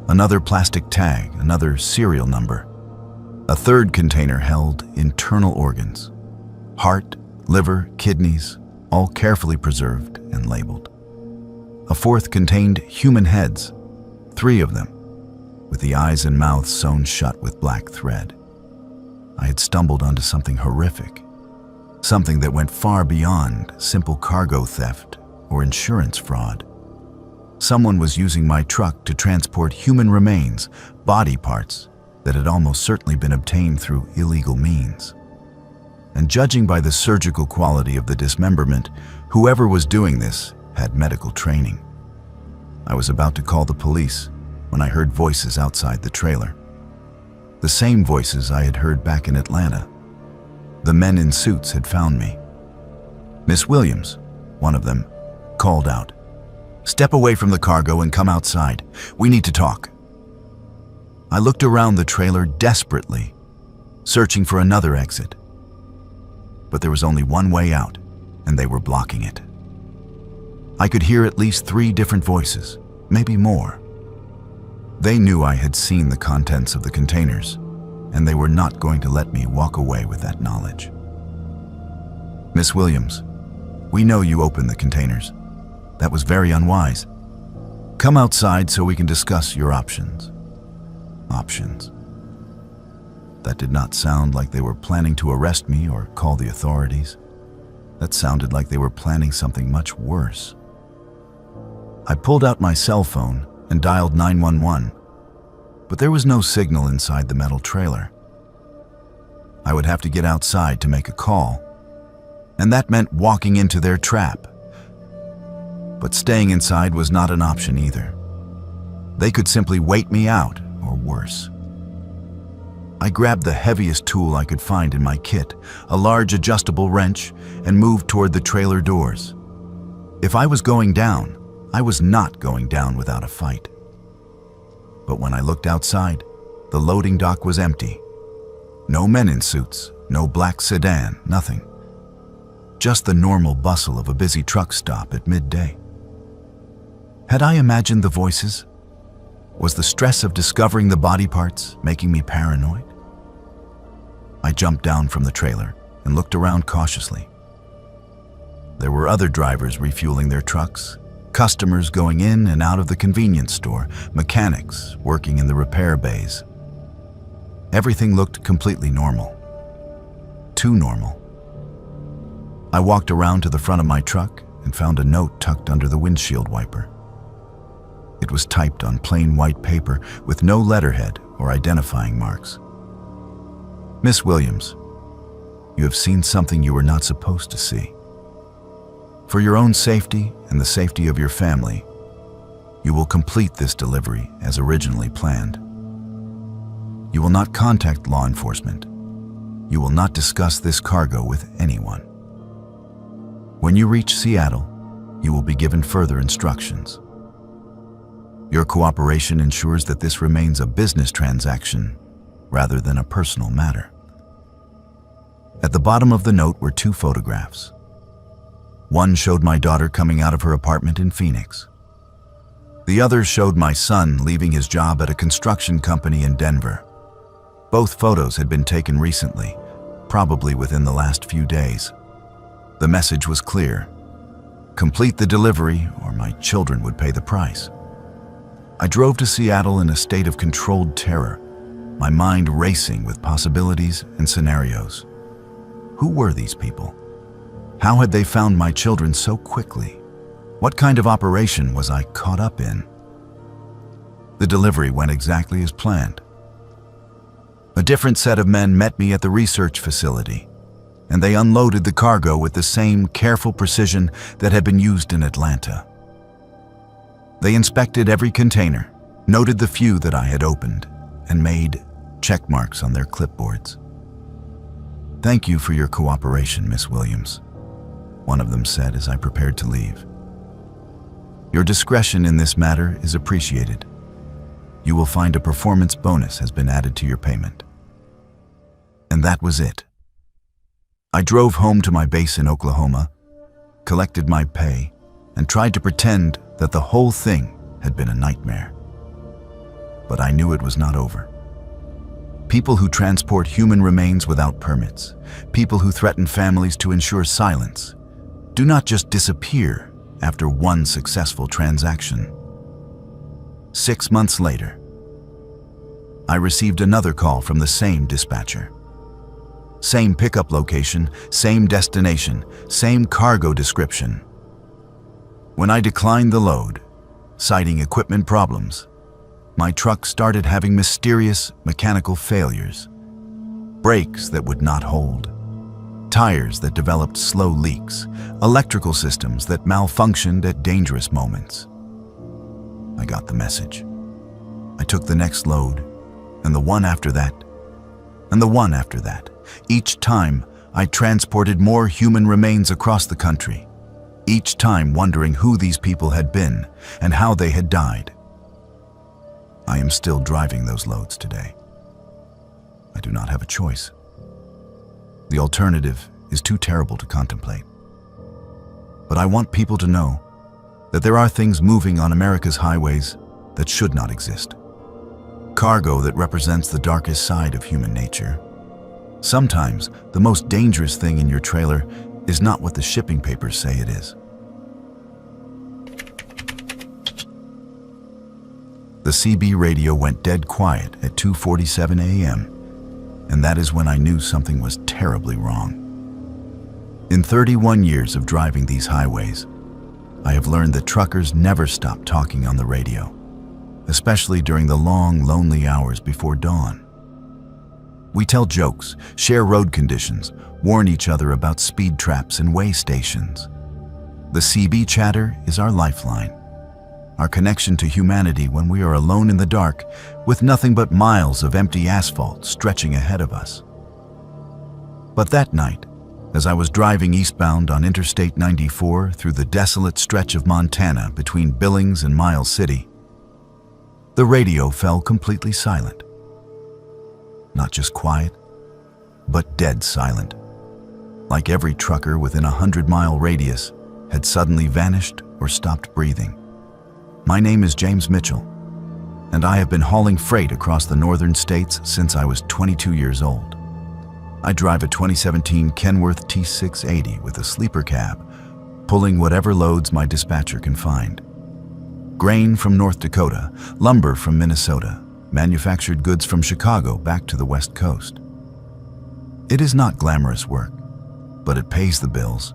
Another plastic tag, another serial number. A third container held internal organs. Heart, liver, kidneys, all carefully preserved and labeled. A fourth contained human heads, 3 of them, with the eyes and mouths sewn shut with black thread. I had stumbled onto something horrific, something that went far beyond simple cargo theft or insurance fraud. Someone was using my truck to transport human remains, body parts that had almost certainly been obtained through illegal means. And judging by the surgical quality of the dismemberment, whoever was doing this had medical training. I was about to call the police when I heard voices outside the trailer. The same voices I had heard back in Atlanta. The men in suits had found me. "Miss Williams," one of them, called out, "Step away from the cargo and come outside. We need to talk." I looked around the trailer desperately, searching for another exit. But there was only one way out, and they were blocking it. I could hear at least 3 different voices, maybe more. They knew I had seen the contents of the containers, and they were not going to let me walk away with that knowledge. "Miss Williams, we know you opened the containers. That was very unwise. Come outside so we can discuss your options." Options. That did not sound like they were planning to arrest me or call the authorities. That sounded like they were planning something much worse. I pulled out my cell phone and dialed 911, but there was no signal inside the metal trailer. I would have to get outside to make a call, and that meant walking into their trap. But staying inside was not an option either. They could simply wait me out, or worse. I grabbed the heaviest tool I could find in my kit, a large adjustable wrench, and moved toward the trailer doors. If I was going down, I was not going down without a fight. But when I looked outside, the loading dock was empty. No men in suits, no black sedan, nothing. Just the normal bustle of a busy truck stop at midday. Had I imagined the voices? Was the stress of discovering the body parts making me paranoid? I jumped down from the trailer and looked around cautiously. There were other drivers refueling their trucks, customers going in and out of the convenience store, mechanics working in the repair bays. Everything looked completely normal. Too normal. I walked around to the front of my truck and found a note tucked under the windshield wiper. It was typed on plain white paper with no letterhead or identifying marks. "Miss Williams, you have seen something you were not supposed to see. For your own safety and the safety of your family, you will complete this delivery as originally planned. You will not contact law enforcement. You will not discuss this cargo with anyone. When you reach Seattle, you will be given further instructions. Your cooperation ensures that this remains a business transaction rather than a personal matter." At the bottom of the note were 2 photographs. One showed my daughter coming out of her apartment in Phoenix. The other showed my son leaving his job at a construction company in Denver. Both photos had been taken recently, probably within the last few days. The message was clear: complete the delivery or my children would pay the price. I drove to Seattle in a state of controlled terror, my mind racing with possibilities and scenarios. Who were these people? How had they found my children so quickly? What kind of operation was I caught up in? The delivery went exactly as planned. A different set of men met me at the research facility, and they unloaded the cargo with the same careful precision that had been used in Atlanta. They inspected every container, noted the few that I had opened, and made check marks on their clipboards. "Thank you for your cooperation, Miss Williams. one of them said as I prepared to leave. Your discretion in this matter is appreciated. You will find a performance bonus has been added to your payment. And that was it. I drove home to my base in Oklahoma, collected my pay, and tried to pretend that the whole thing had been a nightmare. But I knew it was not over. People who transport human remains without permits, people who threaten families to ensure silence, do not just disappear after one successful transaction. 6 months later, I received another call from the same dispatcher. Same pickup location, same destination, same cargo description. When I declined the load, citing equipment problems, my truck started having mysterious mechanical failures. Brakes that would not hold, tires that developed slow leaks, electrical systems that malfunctioned at dangerous moments. I got the message. I took the next load, and the one after that, and the one after that. Each time, I transported more human remains across the country, each time wondering who these people had been and how they had died. I am still driving those loads today. I do not have a choice. The alternative is too terrible to contemplate. But I want people to know that there are things moving on America's highways that should not exist. Cargo that represents the darkest side of human nature. Sometimes, the most dangerous thing in your trailer is not what the shipping papers say it is. The CB radio went dead quiet at 2:47 a.m., and that is when I knew something was terribly wrong. In 31 years of driving these highways, I have learned that truckers never stop talking on the radio, especially during the long, lonely hours before dawn. We tell jokes, share road conditions, warn each other about speed traps and way stations. The CB chatter is our lifeline, our connection to humanity when we are alone in the dark with nothing but miles of empty asphalt stretching ahead of us. But that night, as I was driving eastbound on Interstate 94 through the desolate stretch of Montana between Billings and Miles City, the radio fell completely silent. Not just quiet, but dead silent. Like every trucker within a 100-mile radius had suddenly vanished or stopped breathing. My name is James Mitchell, and I have been hauling freight across the northern states since I was 22 years old. I drive a 2017 Kenworth T680 with a sleeper cab, pulling whatever loads my dispatcher can find. Grain from North Dakota, lumber from Minnesota, manufactured goods from Chicago back to the West Coast. It is not glamorous work, but it pays the bills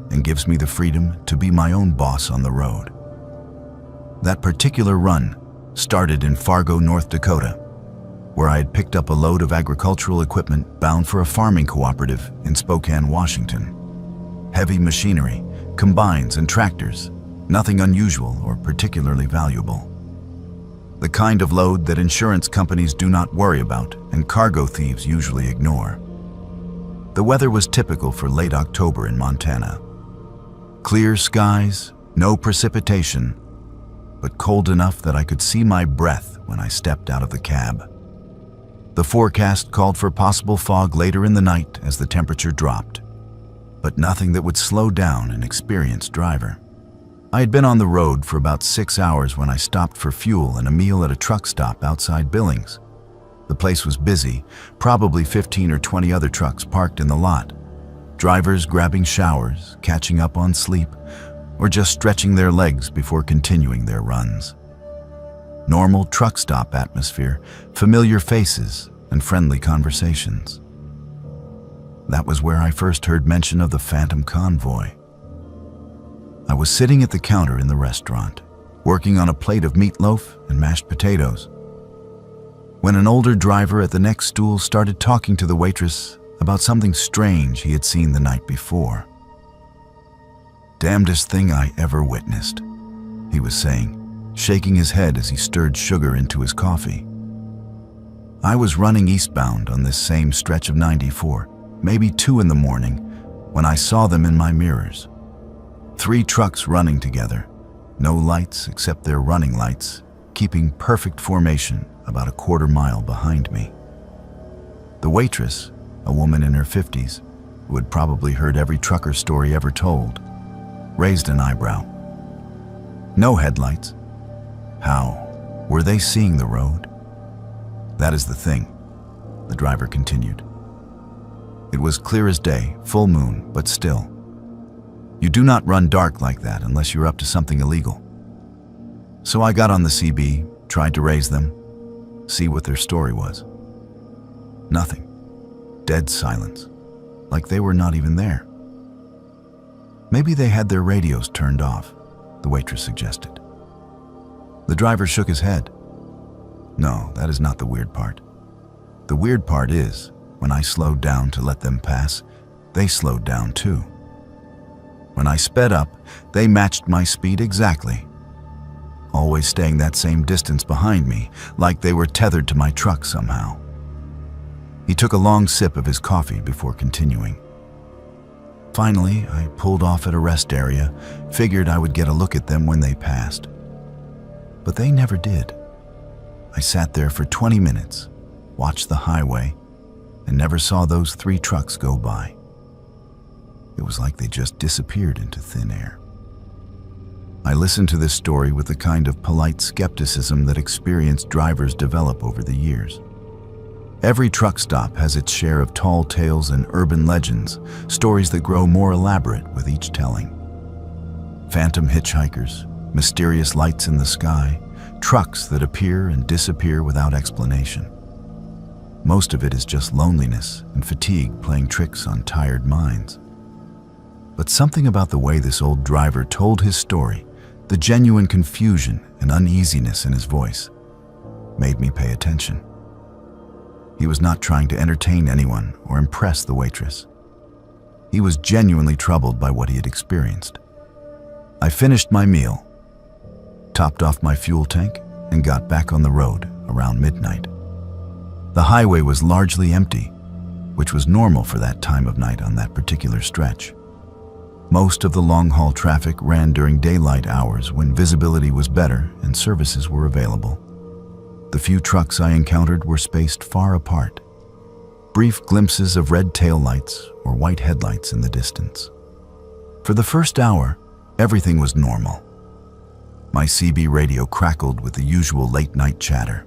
and gives me the freedom to be my own boss on the road. That particular run started in Fargo, North Dakota, where I had picked up a load of agricultural equipment bound for a farming cooperative in Spokane, Washington. Heavy machinery, combines and tractors, nothing unusual or particularly valuable. The kind of load that insurance companies do not worry about and cargo thieves usually ignore. The weather was typical for late October in Montana. Clear skies, no precipitation, but cold enough that I could see my breath when I stepped out of the cab. The forecast called for possible fog later in the night as the temperature dropped, but nothing that would slow down an experienced driver. I had been on the road for about 6 hours when I stopped for fuel and a meal at a truck stop outside Billings. The place was busy, probably 15 or 20 other trucks parked in the lot. Drivers grabbing showers, catching up on sleep, or just stretching their legs before continuing their runs. Normal truck stop atmosphere, familiar faces, and friendly conversations. That was where I first heard mention of the Phantom Convoy. I was sitting at the counter in the restaurant, working on a plate of meatloaf and mashed potatoes, when an older driver at the next stool started talking to the waitress about something strange he had seen the night before. "Damnedest thing I ever witnessed," he was saying, shaking his head as he stirred sugar into his coffee. I was running eastbound on this same stretch of 94, maybe 2 in the morning, when I saw them in my mirrors. 3 trucks running together, no lights except their running lights, keeping perfect formation about a quarter mile behind me. The waitress, a woman in her 50s, who had probably heard every trucker story ever told, raised an eyebrow. No headlights. How? Were they seeing the road? That is the thing, the driver continued. It was clear as day, full moon, but still. You do not run dark like that unless you're up to something illegal. So I got on the CB, tried to raise them, see what their story was. Nothing. Dead silence, like they were not even there. Maybe they had their radios turned off, the waitress suggested. The driver shook his head. No, that is not the weird part. The weird part is, when I slowed down to let them pass, they slowed down too. When I sped up, they matched my speed exactly, always staying that same distance behind me, like they were tethered to my truck somehow. He took a long sip of his coffee before continuing. Finally, I pulled off at a rest area, figured I would get a look at them when they passed. But they never did. I sat there for 20 minutes, watched the highway, and never saw those 3 trucks go by. It was like they just disappeared into thin air. I listened to this story with the kind of polite skepticism that experienced drivers develop over the years. Every truck stop has its share of tall tales and urban legends, stories that grow more elaborate with each telling. Phantom hitchhikers, mysterious lights in the sky, trucks that appear and disappear without explanation. Most of it is just loneliness and fatigue playing tricks on tired minds. But something about the way this old driver told his story, the genuine confusion and uneasiness in his voice, made me pay attention. He was not trying to entertain anyone or impress the waitress. He was genuinely troubled by what he had experienced. I finished my meal, topped off my fuel tank, and got back on the road around midnight. The highway was largely empty, which was normal for that time of night on that particular stretch. Most of the long-haul traffic ran during daylight hours when visibility was better and services were available. The few trucks I encountered were spaced far apart, brief glimpses of red taillights or white headlights in the distance. For the first hour, everything was normal. My CB radio crackled with the usual late-night chatter.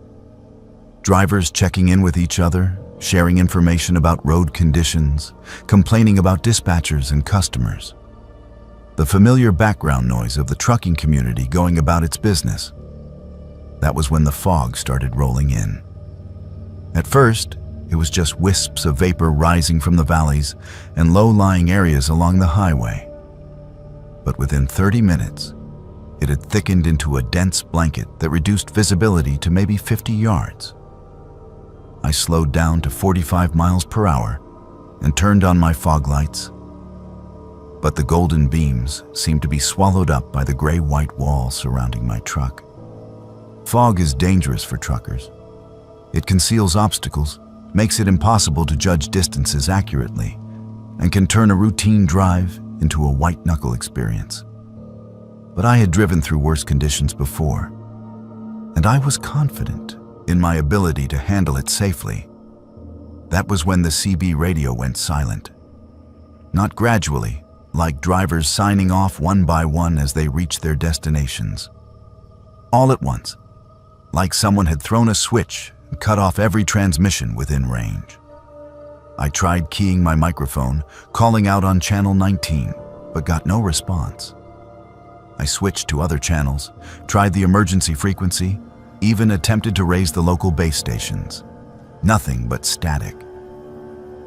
Drivers checking in with each other, sharing information about road conditions, complaining about dispatchers and customers. The familiar background noise of the trucking community going about its business. That was when the fog started rolling in. At first, it was just wisps of vapor rising from the valleys and low-lying areas along the highway. But within 30 minutes, it had thickened into a dense blanket that reduced visibility to maybe 50 yards. I slowed down to 45 miles per hour and turned on my fog lights. But the golden beams seemed to be swallowed up by the gray-white wall surrounding my truck. Fog is dangerous for truckers. It conceals obstacles, makes it impossible to judge distances accurately, and can turn a routine drive into a white-knuckle experience. But I had driven through worse conditions before, and I was confident in my ability to handle it safely. That was when the CB radio went silent. Not gradually, like drivers signing off one by one as they reached their destinations. All at once, like someone had thrown a switch and cut off every transmission within range. I tried keying my microphone, calling out on channel 19, but got no response. I switched to other channels, tried the emergency frequency, even attempted to raise the local base stations. Nothing but static.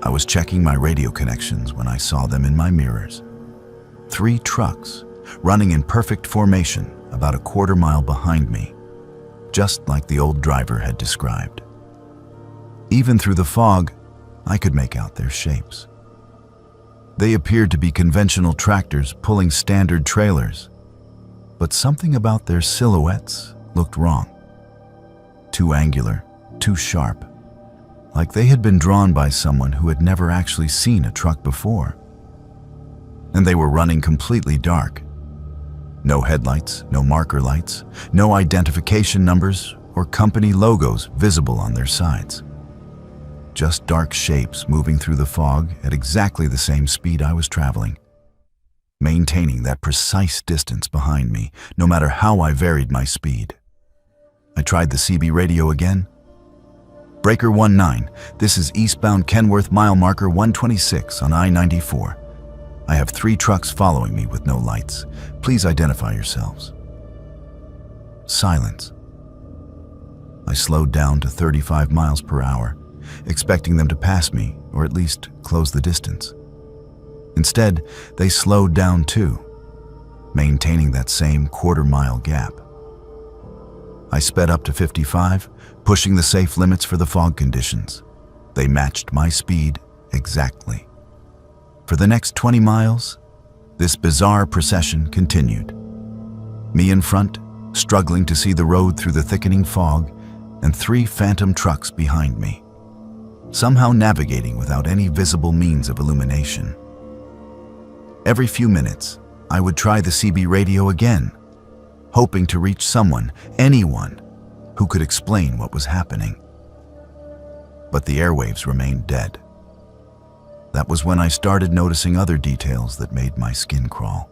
I was checking my radio connections when I saw them in my mirrors. 3 trucks, running in perfect formation about a quarter mile behind me, just like the old driver had described. Even through the fog, I could make out their shapes. They appeared to be conventional tractors pulling standard trailers, but something about their silhouettes looked wrong. Too angular, too sharp, like they had been drawn by someone who had never actually seen a truck before. And they were running completely dark, No headlights, no marker lights, no identification numbers or company logos visible on their sides. Just dark shapes moving through the fog at exactly the same speed I was traveling, maintaining that precise distance behind me, no matter how I varied my speed. I tried the CB radio again. Breaker 19, this is eastbound Kenworth mile marker 126 on I-94. I have 3 trucks following me with no lights. Please identify yourselves. Silence. I slowed down to 35 miles per hour, expecting them to pass me or at least close the distance. Instead, they slowed down too, maintaining that same quarter-mile gap. I sped up to 55, pushing the safe limits for the fog conditions. They matched my speed exactly. For the next 20 miles, this bizarre procession continued. Me in front, struggling to see the road through the thickening fog, and 3 phantom trucks behind me, somehow navigating without any visible means of illumination. Every few minutes, I would try the CB radio again, hoping to reach someone, anyone, who could explain what was happening. But the airwaves remained dead. That was when I started noticing other details that made my skin crawl.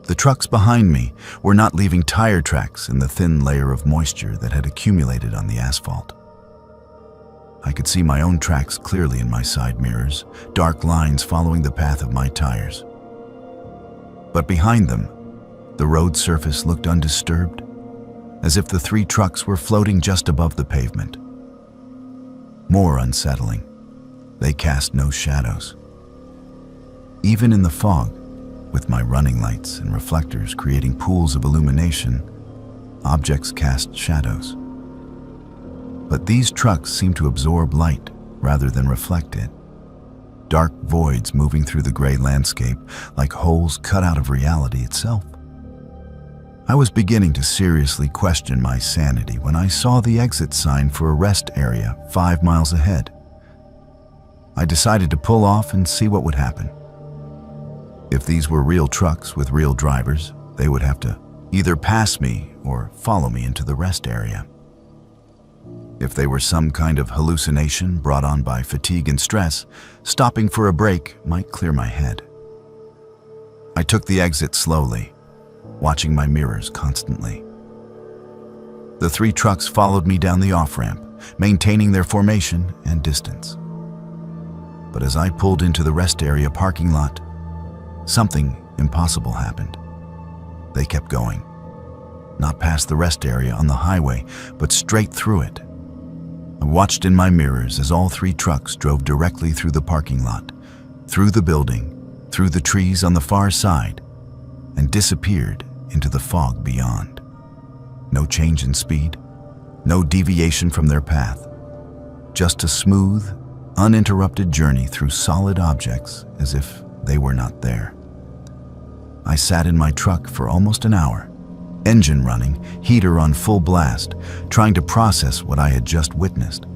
The trucks behind me were not leaving tire tracks in the thin layer of moisture that had accumulated on the asphalt. I could see my own tracks clearly in my side mirrors, dark lines following the path of my tires. But behind them, the road surface looked undisturbed, as if the 3 trucks were floating just above the pavement. More unsettling, they cast no shadows. Even in the fog, with my running lights and reflectors creating pools of illumination, objects cast shadows. But these trucks seemed to absorb light rather than reflect it. Dark voids moving through the gray landscape like holes cut out of reality itself. I was beginning to seriously question my sanity when I saw the exit sign for a rest area 5 miles ahead. I decided to pull off and see what would happen. If these were real trucks with real drivers, they would have to either pass me or follow me into the rest area. If they were some kind of hallucination brought on by fatigue and stress, stopping for a break might clear my head. I took the exit slowly, watching my mirrors constantly. The 3 trucks followed me down the off-ramp, maintaining their formation and distance. But as I pulled into the rest area parking lot, something impossible happened. They kept going, not past the rest area on the highway, but straight through it. I watched in my mirrors as all 3 trucks drove directly through the parking lot, through the building, through the trees on the far side, and disappeared into the fog beyond. No change in speed, no deviation from their path, just a smooth, uninterrupted journey through solid objects as if they were not there. I sat in my truck for almost an hour, engine running, heater on full blast, trying to process what I had just witnessed.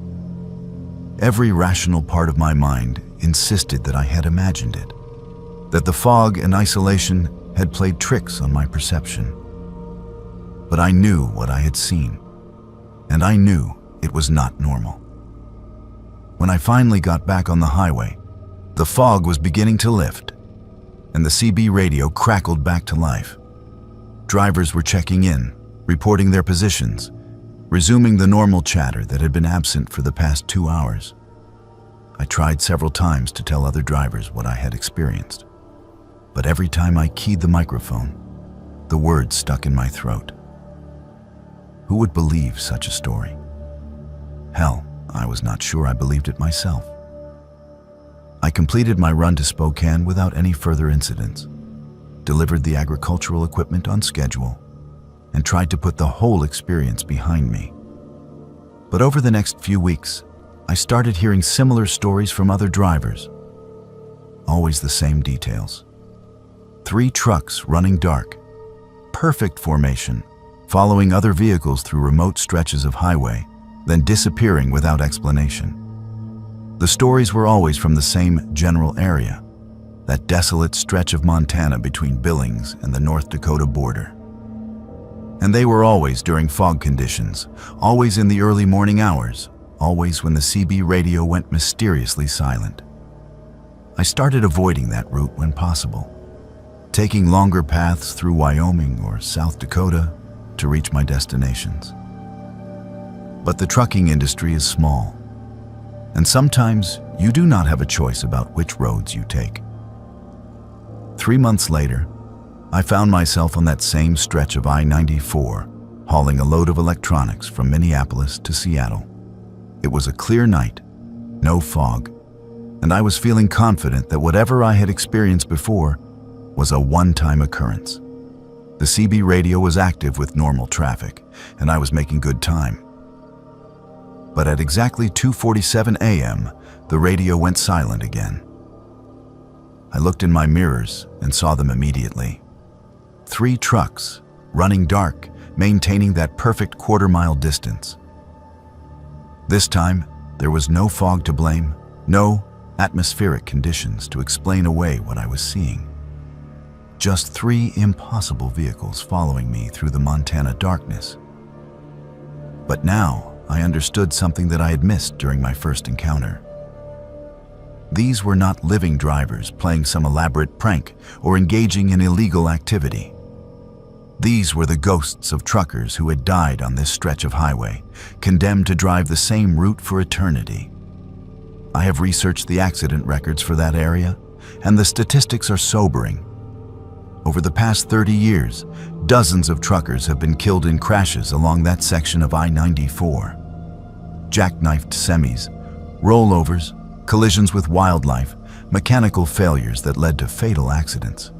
Every rational part of my mind insisted that I had imagined it, that the fog and isolation had played tricks on my perception. But I knew what I had seen, and I knew it was not normal. When I finally got back on the highway, the fog was beginning to lift, and the CB radio crackled back to life. Drivers were checking in, reporting their positions, resuming the normal chatter that had been absent for the past 2 hours. I tried several times to tell other drivers what I had experienced, but every time I keyed the microphone, the words stuck in my throat. Who would believe such a story? Hell, I was not sure I believed it myself. I completed my run to Spokane without any further incidents, delivered the agricultural equipment on schedule, and tried to put the whole experience behind me. But over the next few weeks, I started hearing similar stories from other drivers. Always the same details. 3 trucks running dark, perfect formation, following other vehicles through remote stretches of highway, then disappearing without explanation. The stories were always from the same general area, that desolate stretch of Montana between Billings and the North Dakota border. And they were always during fog conditions, always in the early morning hours, always when the CB radio went mysteriously silent. I started avoiding that route when possible, taking longer paths through Wyoming or South Dakota to reach my destinations. But the trucking industry is small, and sometimes you do not have a choice about which roads you take. 3 months later, I found myself on that same stretch of I-94, hauling a load of electronics from Minneapolis to Seattle. It was a clear night, no fog, and I was feeling confident that whatever I had experienced before was a one-time occurrence. The CB radio was active with normal traffic, and I was making good time. But at exactly 2:47 a.m., the radio went silent again. I looked in my mirrors and saw them immediately. 3 trucks, running dark, maintaining that perfect quarter-mile distance. This time, there was no fog to blame, no atmospheric conditions to explain away what I was seeing. Just 3 impossible vehicles following me through the Montana darkness. But now, I understood something that I had missed during my first encounter. These were not living drivers playing some elaborate prank or engaging in illegal activity. These were the ghosts of truckers who had died on this stretch of highway, condemned to drive the same route for eternity. I have researched the accident records for that area, and the statistics are sobering. Over the past 30 years, dozens of truckers have been killed in crashes along that section of I-94. Jackknifed semis, rollovers, collisions with wildlife, mechanical failures that led to fatal accidents.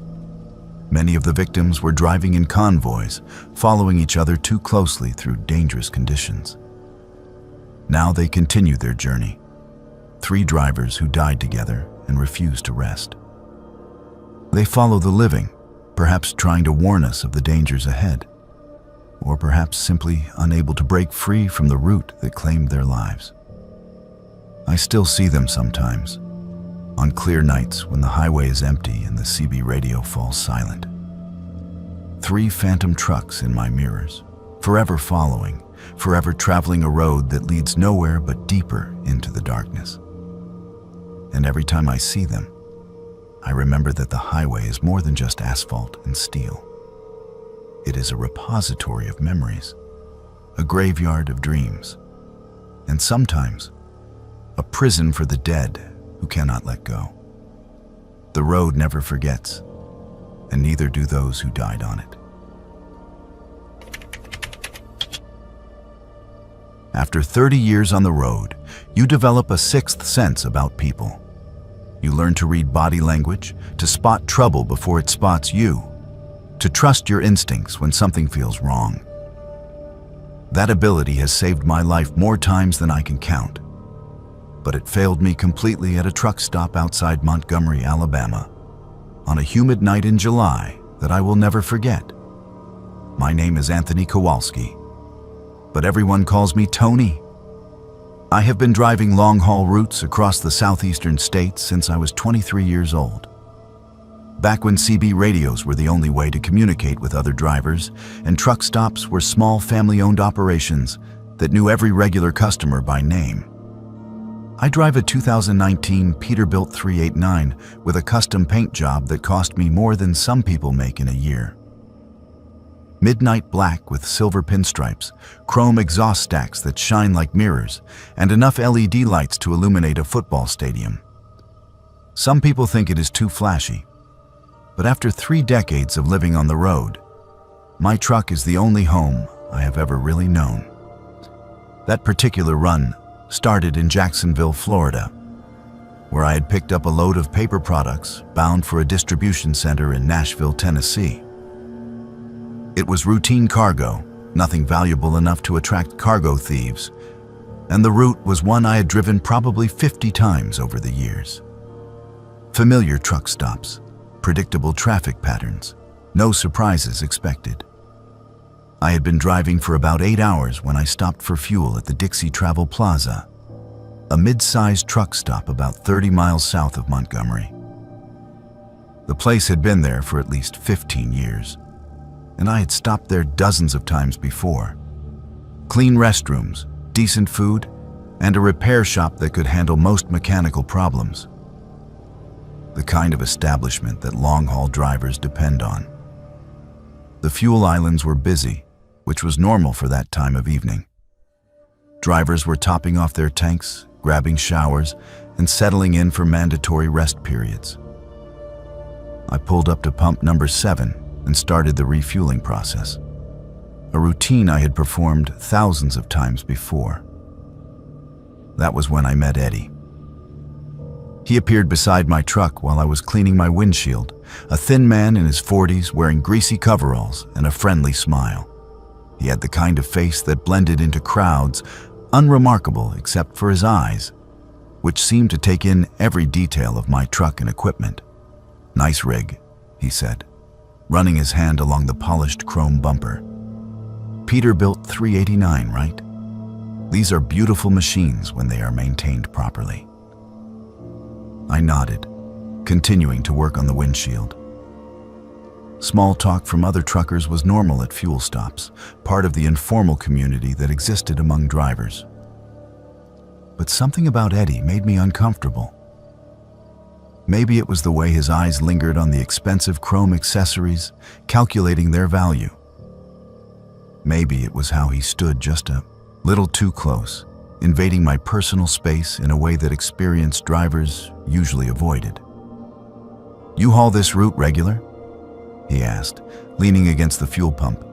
Many of the victims were driving in convoys, following each other too closely through dangerous conditions. Now they continue their journey. 3 drivers who died together and refused to rest. They follow the living, perhaps trying to warn us of the dangers ahead, or perhaps simply unable to break free from the route that claimed their lives. I still see them sometimes, on clear nights when the highway is empty and the CB radio falls silent. 3 phantom trucks in my mirrors, forever following, forever traveling a road that leads nowhere but deeper into the darkness. And every time I see them, I remember that the highway is more than just asphalt and steel. It is a repository of memories, a graveyard of dreams, and sometimes a prison for the dead who cannot let go. The road never forgets, and neither do those who died on it. After 30 years on the road, you develop a 6th sense about people. You learn to read body language, to spot trouble before it spots you, to trust your instincts when something feels wrong. That ability has saved my life more times than I can count. But it failed me completely at a truck stop outside Montgomery, Alabama, on a humid night in July that I will never forget. My name is Anthony Kowalski, but everyone calls me Tony. I have been driving long-haul routes across the southeastern states since I was 23 years old. Back when CB radios were the only way to communicate with other drivers, and truck stops were small family-owned operations that knew every regular customer by name. I drive a 2019 Peterbilt 389 with a custom paint job that cost me more than some people make in a year. Midnight black with silver pinstripes, chrome exhaust stacks that shine like mirrors, and enough LED lights to illuminate a football stadium. Some people think it is too flashy, but after 3 decades of living on the road, my truck is the only home I have ever really known. That particular run started in Jacksonville, Florida, where I had picked up a load of paper products bound for a distribution center in Nashville, Tennessee. It was routine cargo, nothing valuable enough to attract cargo thieves, and the route was one I had driven probably 50 times over the years. Familiar truck stops, predictable traffic patterns, no surprises expected. I had been driving for about 8 hours when I stopped for fuel at the Dixie Travel Plaza, a mid-sized truck stop about 30 miles south of Montgomery. The place had been there for at least 15 years, and I had stopped there dozens of times before. Clean restrooms, decent food, and a repair shop that could handle most mechanical problems. The kind of establishment that long-haul drivers depend on. The fuel islands were busy, which was normal for that time of evening. Drivers were topping off their tanks, grabbing showers, and settling in for mandatory rest periods. I pulled up to pump number 7 and started the refueling process, a routine I had performed thousands of times before. That was when I met Eddie. He appeared beside my truck while I was cleaning my windshield, a thin man in his 40s wearing greasy coveralls and a friendly smile. He had the kind of face that blended into crowds, unremarkable except for his eyes, which seemed to take in every detail of my truck and equipment. "Nice rig," he said, running his hand along the polished chrome bumper. "Peterbilt 389, right? These are beautiful machines when they are maintained properly." I nodded, continuing to work on the windshield. Small talk from other truckers was normal at fuel stops, part of the informal community that existed among drivers. But something about Eddie made me uncomfortable. Maybe it was the way his eyes lingered on the expensive chrome accessories, calculating their value. Maybe it was how he stood just a little too close, invading my personal space in a way that experienced drivers usually avoided. "You haul this route regular?" he asked, leaning against the fuel pump.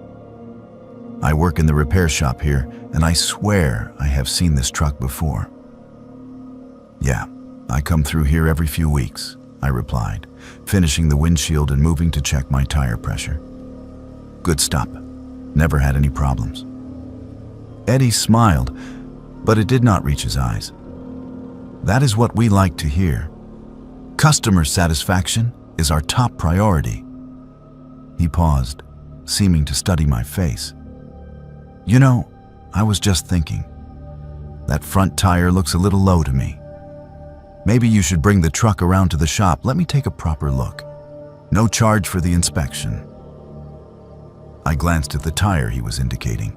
"I work in the repair shop here, and I swear I have seen this truck before." "Yeah, I come through here every few weeks," I replied, finishing the windshield and moving to check my tire pressure. "Good stop. Never had any problems." Eddie smiled, but it did not reach his eyes. "That is what we like to hear. Customer satisfaction is our top priority." He paused, seeming to study my face. "You know, I was just thinking. That front tire looks a little low to me. Maybe you should bring the truck around to the shop. Let me take a proper look. No charge for the inspection." I glanced at the tire he was indicating.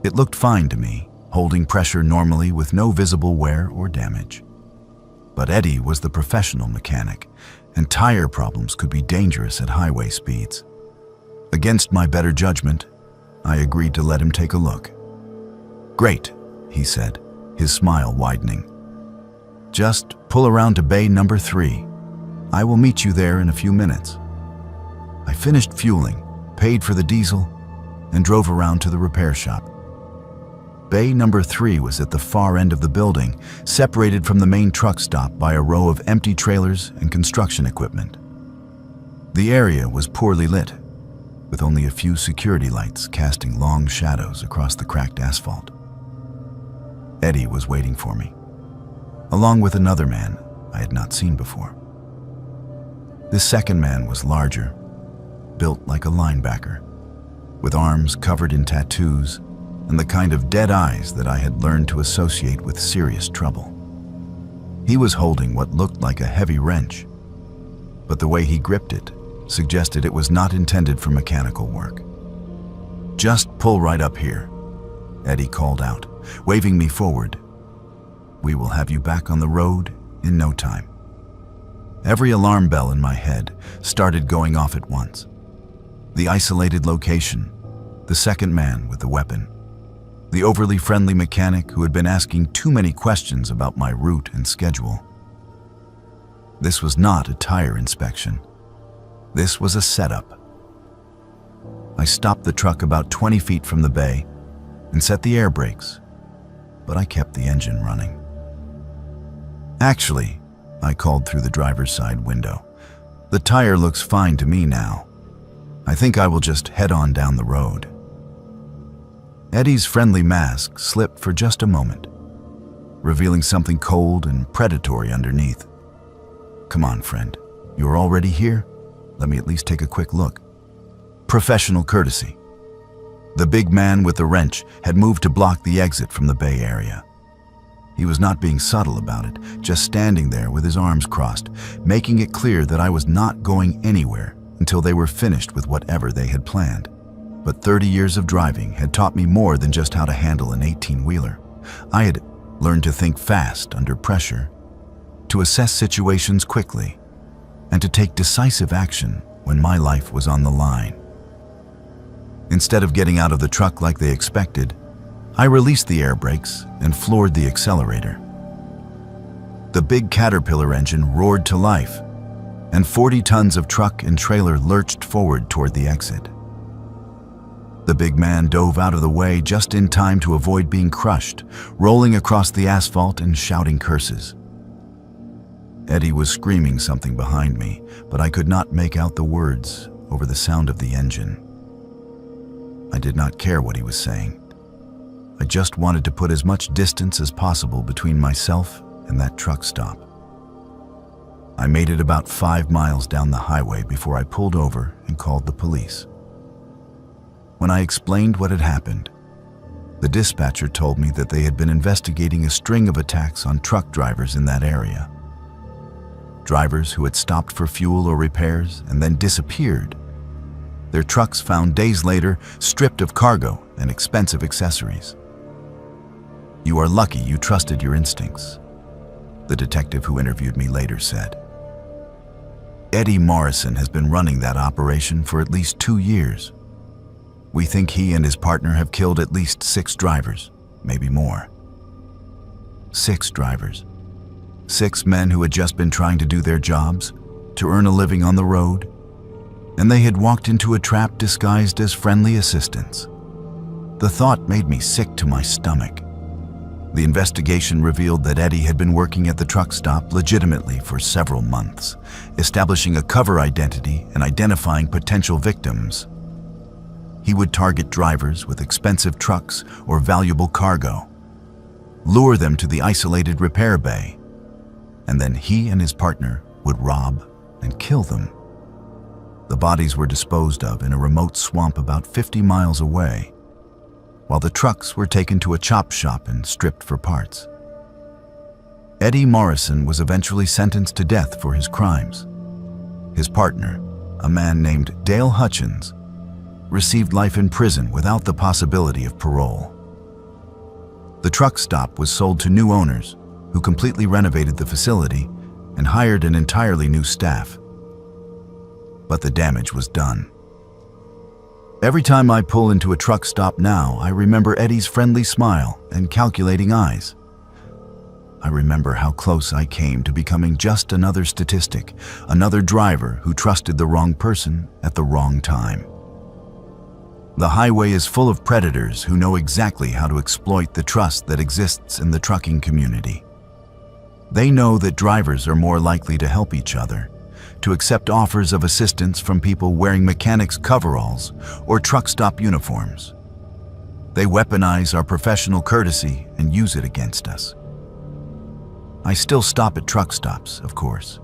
It looked fine to me, holding pressure normally with no visible wear or damage. But Eddie was the professional mechanic, and tire problems could be dangerous at highway speeds. Against my better judgment, I agreed to let him take a look. "Great," he said, his smile widening. "Just pull around to bay number 3. I will meet you there in a few minutes." I finished fueling, paid for the diesel, and drove around to the repair shop. Bay number 3 was at the far end of the building, separated from the main truck stop by a row of empty trailers and construction equipment. The area was poorly lit, with only a few security lights casting long shadows across the cracked asphalt. Eddie was waiting for me, along with another man I had not seen before. This second man was larger, built like a linebacker, with arms covered in tattoos and the kind of dead eyes that I had learned to associate with serious trouble. He was holding what looked like a heavy wrench, but the way he gripped it suggested it was not intended for mechanical work. "Just pull right up here," Eddie called out, waving me forward. "We will have you back on the road in no time." Every alarm bell in my head started going off at once. The isolated location, the second man with the weapon, the overly friendly mechanic who had been asking too many questions about my route and schedule. This was not a tire inspection. This was a setup. I stopped the truck about 20 feet from the bay and set the air brakes, but I kept the engine running. "Actually," I called through the driver's side window, "the tire looks fine to me now. I think I will just head on down the road." Eddie's friendly mask slipped for just a moment, revealing something cold and predatory underneath. "Come on, friend. You're already here? Let me at least take a quick look." Professional courtesy. The big man with the wrench had moved to block the exit from the bay area. He was not being subtle about it, just standing there with his arms crossed, making it clear that I was not going anywhere until they were finished with whatever they had planned. But 30 years of driving had taught me more than just how to handle an 18-wheeler. I had learned to think fast under pressure, to assess situations quickly, and to take decisive action when my life was on the line. Instead of getting out of the truck like they expected, I released the air brakes and floored the accelerator. The big Caterpillar engine roared to life, and 40 tons of truck and trailer lurched forward toward the exit. The big man dove out of the way just in time to avoid being crushed, rolling across the asphalt and shouting curses. Eddie was screaming something behind me, but I could not make out the words over the sound of the engine. I did not care what he was saying. I just wanted to put as much distance as possible between myself and that truck stop. I made it about 5 miles down the highway before I pulled over and called the police. When I explained what had happened, the dispatcher told me that they had been investigating a string of attacks on truck drivers in that area. Drivers who had stopped for fuel or repairs and then disappeared. Their trucks found days later, stripped of cargo and expensive accessories. "You are lucky you trusted your instincts," the detective who interviewed me later said. Eddie Morrison has been running that operation for at least 2 years. We think he and his partner have killed at least 6 drivers, maybe more. 6 drivers. 6 men who had just been trying to do their jobs, to earn a living on the road, and they had walked into a trap disguised as friendly assistants. The thought made me sick to my stomach. The investigation revealed that Eddie had been working at the truck stop legitimately for several months, establishing a cover identity and identifying potential victims. He would target drivers with expensive trucks or valuable cargo, lure them to the isolated repair bay, and then he and his partner would rob and kill them. The bodies were disposed of in a remote swamp about 50 miles away, while the trucks were taken to a chop shop and stripped for parts. Eddie Morrison was eventually sentenced to death for his crimes. His partner, a man named Dale Hutchins, received life in prison without the possibility of parole. The truck stop was sold to new owners who completely renovated the facility and hired an entirely new staff. But the damage was done. Every time I pull into a truck stop now, I remember Eddie's friendly smile and calculating eyes. I remember how close I came to becoming just another statistic, another driver who trusted the wrong person at the wrong time. The highway is full of predators who know exactly how to exploit the trust that exists in the trucking community. They know that drivers are more likely to help each other, to accept offers of assistance from people wearing mechanics' coveralls or truck stop uniforms. They weaponize our professional courtesy and use it against us. I still stop at truck stops, of course.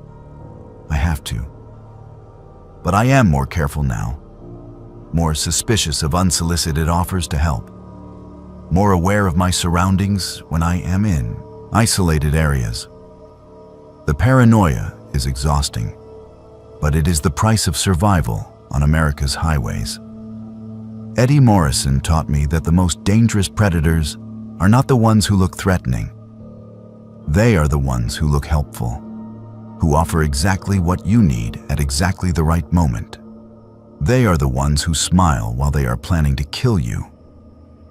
I have to. But I am more careful now, more suspicious of unsolicited offers to help, more aware of my surroundings when I am in isolated areas. The paranoia is exhausting, but it is the price of survival on America's highways. Eddie Morrison taught me that the most dangerous predators are not the ones who look threatening. They are the ones who look helpful, who offer exactly what you need at exactly the right moment. They are the ones who smile while they are planning to kill you.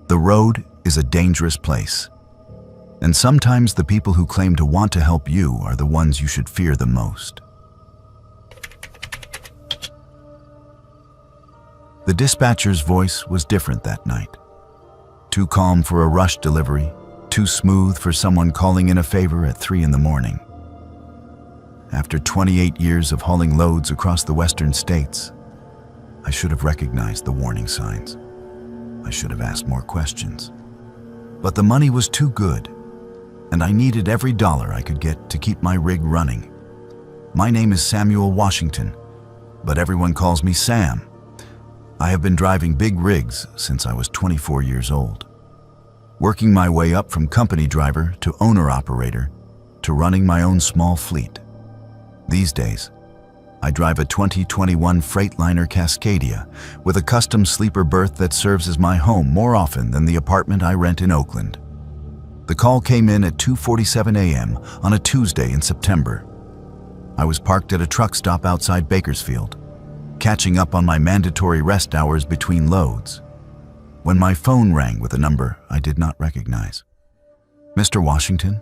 The road is a dangerous place, and sometimes the people who claim to want to help you are the ones you should fear the most. The dispatcher's voice was different that night. Too calm for a rush delivery, too smooth for someone calling in a favor at 3 in the morning. After 28 years of hauling loads across the western states, I should have recognized the warning signs. I should have asked more questions. But the money was too good, and I needed every dollar I could get to keep my rig running. My name is Samuel Washington, but everyone calls me Sam. I have been driving big rigs since I was 24 years old. working my way up from company driver to owner-operator to running my own small fleet. These days, I drive a 2021 Freightliner Cascadia with a custom sleeper berth that serves as my home more often than the apartment I rent in Oakland. The call came in at 2:47 a.m. on a Tuesday in September. I was parked at a truck stop outside Bakersfield, catching up on my mandatory rest hours between loads, when my phone rang with a number I did not recognize. "Mr. Washington,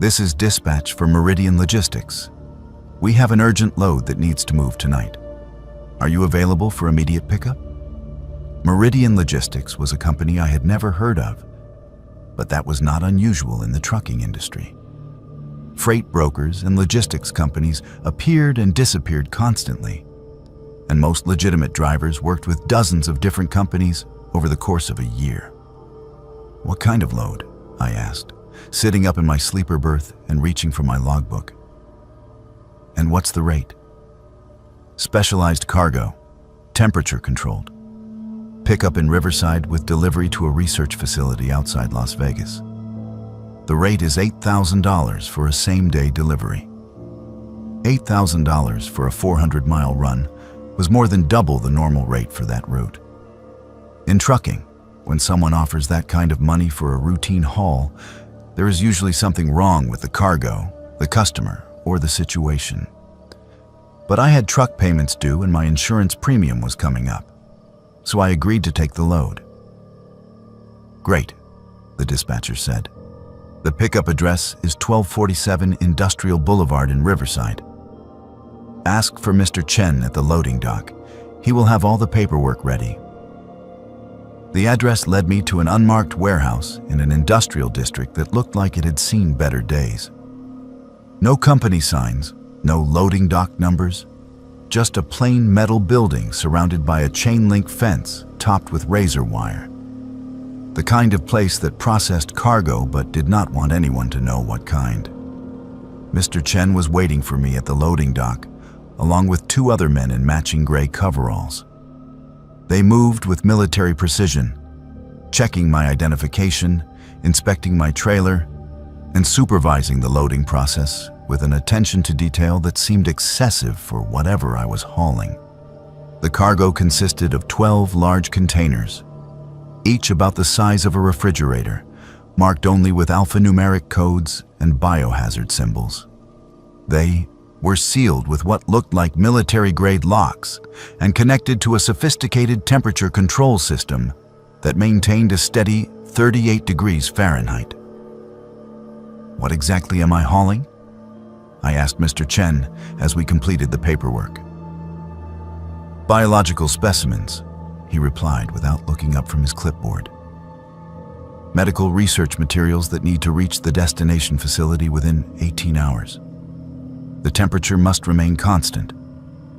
this is dispatch for Meridian Logistics. We have an urgent load that needs to move tonight. Are you available for immediate pickup?" Meridian Logistics was a company I had never heard of, but that was not unusual in the trucking industry. Freight brokers and logistics companies appeared and disappeared constantly, and most legitimate drivers worked with dozens of different companies over the course of a year. "What kind of load?" I asked, sitting up in my sleeper berth and reaching for my logbook. "And what's the rate?" "Specialized cargo, temperature controlled. Pickup in Riverside with delivery to a research facility outside Las Vegas. The rate is $8,000 for a same-day delivery." $8,000 for a 400-mile run was more than double the normal rate for that route. In trucking, when someone offers that kind of money for a routine haul, there is usually something wrong with the cargo, the customer, or the situation. But I had truck payments due and my insurance premium was coming up, so I agreed to take the load. "Great," the dispatcher said. "The pickup address is 1247 Industrial Boulevard in Riverside. Ask for Mr. Chen at the loading dock. He will have all the paperwork ready." The address led me to an unmarked warehouse in an industrial district that looked like it had seen better days. No company signs, no loading dock numbers, just a plain metal building surrounded by a chain-link fence topped with razor wire. The kind of place that processed cargo but did not want anyone to know what kind. Mr. Chen was waiting for me at the loading dock, along with two other men in matching gray coveralls. They moved with military precision, checking my identification, inspecting my trailer, and supervising the loading process with an attention to detail that seemed excessive for whatever I was hauling. The cargo consisted of 12 large containers, each about the size of a refrigerator, marked only with alphanumeric codes and biohazard symbols. They were sealed with what looked like military-grade locks and connected to a sophisticated temperature control system that maintained a steady 38 degrees Fahrenheit. "What exactly am I hauling?" I asked Mr. Chen as we completed the paperwork. "Biological specimens," he replied without looking up from his clipboard. "Medical research materials that need to reach the destination facility within 18 hours. The temperature must remain constant,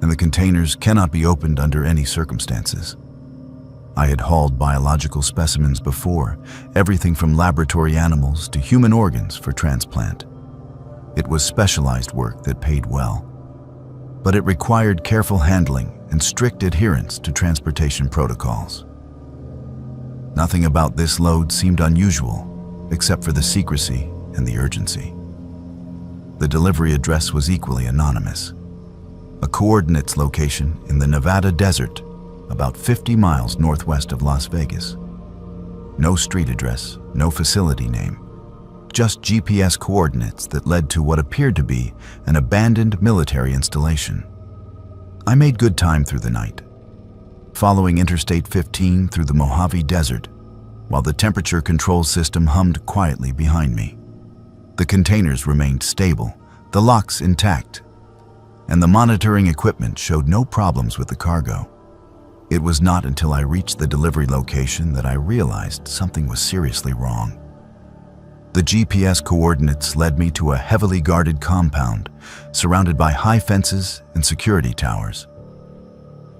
and the containers cannot be opened under any circumstances." I had hauled biological specimens before, everything from laboratory animals to human organs for transplant. It was specialized work that paid well, but it required careful handling and strict adherence to transportation protocols. Nothing about this load seemed unusual, except for the secrecy and the urgency. The delivery address was equally anonymous. A coordinates location in the Nevada desert, about 50 miles northwest of Las Vegas. No street address, no facility name, just GPS coordinates that led to what appeared to be an abandoned military installation. I made good time through the night, following Interstate 15 through the Mojave Desert, while the temperature control system hummed quietly behind me. The containers remained stable, the locks intact, and the monitoring equipment showed no problems with the cargo. It was not until I reached the delivery location that I realized something was seriously wrong. The GPS coordinates led me to a heavily guarded compound surrounded by high fences and security towers.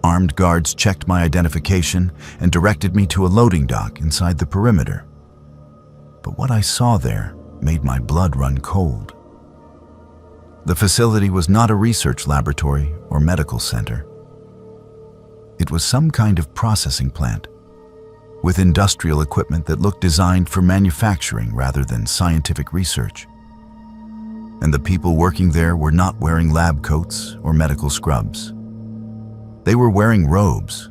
Armed guards checked my identification and directed me to a loading dock inside the perimeter. But what I saw there made my blood run cold. The facility was not a research laboratory or medical center. It was some kind of processing plant, with industrial equipment that looked designed for manufacturing rather than scientific research. And the people working there were not wearing lab coats or medical scrubs. They were wearing robes,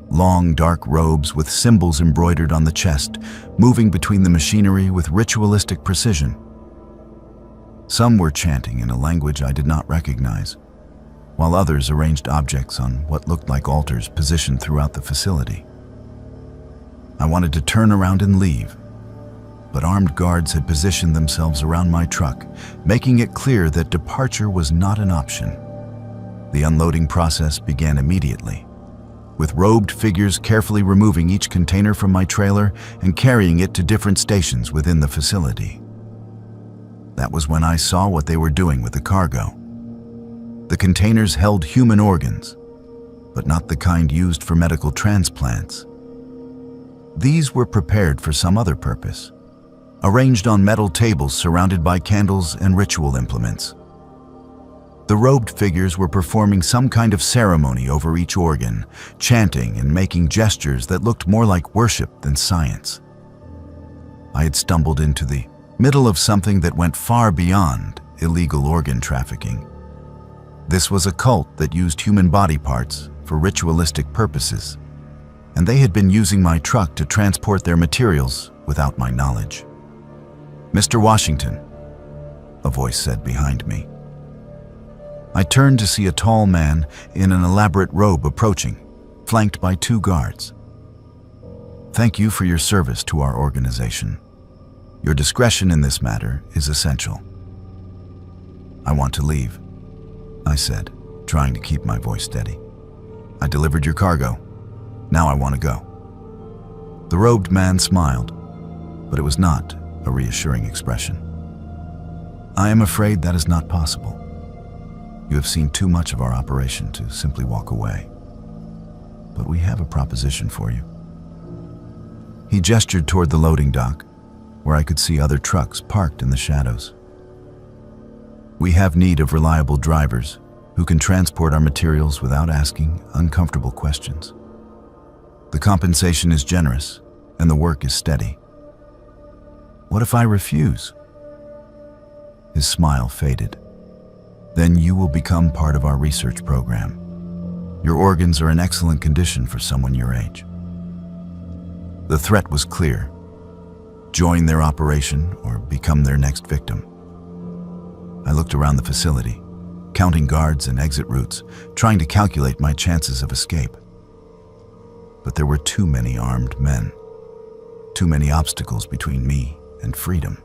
long dark robes with symbols embroidered on the chest, moving between the machinery with ritualistic precision. Some were chanting in a language I did not recognize, while others arranged objects on what looked like altars positioned throughout the facility. I wanted to turn around and leave, but armed guards had positioned themselves around my truck, making it clear that departure was not an option. The unloading process began immediately, with robed figures carefully removing each container from my trailer and carrying it to different stations within the facility. That was when I saw what they were doing with the cargo. The containers held human organs, but not the kind used for medical transplants. These were prepared for some other purpose, arranged on metal tables surrounded by candles and ritual implements. The robed figures were performing some kind of ceremony over each organ, chanting and making gestures that looked more like worship than science. I had stumbled into the middle of something that went far beyond illegal organ trafficking. This was a cult that used human body parts for ritualistic purposes, and they had been using my truck to transport their materials without my knowledge. "Mr. Washington," a voice said behind me. I turned to see a tall man in an elaborate robe approaching, flanked by 2 guards. "Thank you for your service to our organization. Your discretion in this matter is essential." "I want to leave," I said, trying to keep my voice steady. "I delivered your cargo. Now I want to go." The robed man smiled, but it was not a reassuring expression. "I am afraid that is not possible. You have seen too much of our operation to simply walk away. But we have a proposition for you." He gestured toward the loading dock, where I could see other trucks parked in the shadows. "We have need of reliable drivers who can transport our materials without asking uncomfortable questions. The compensation is generous, and the work is steady." "What if I refuse?" His smile faded. "Then you will become part of our research program. Your organs are in excellent condition for someone your age." The threat was clear. Join their operation or become their next victim. I looked around the facility, counting guards and exit routes, trying to calculate my chances of escape. But there were too many armed men, too many obstacles between me and freedom.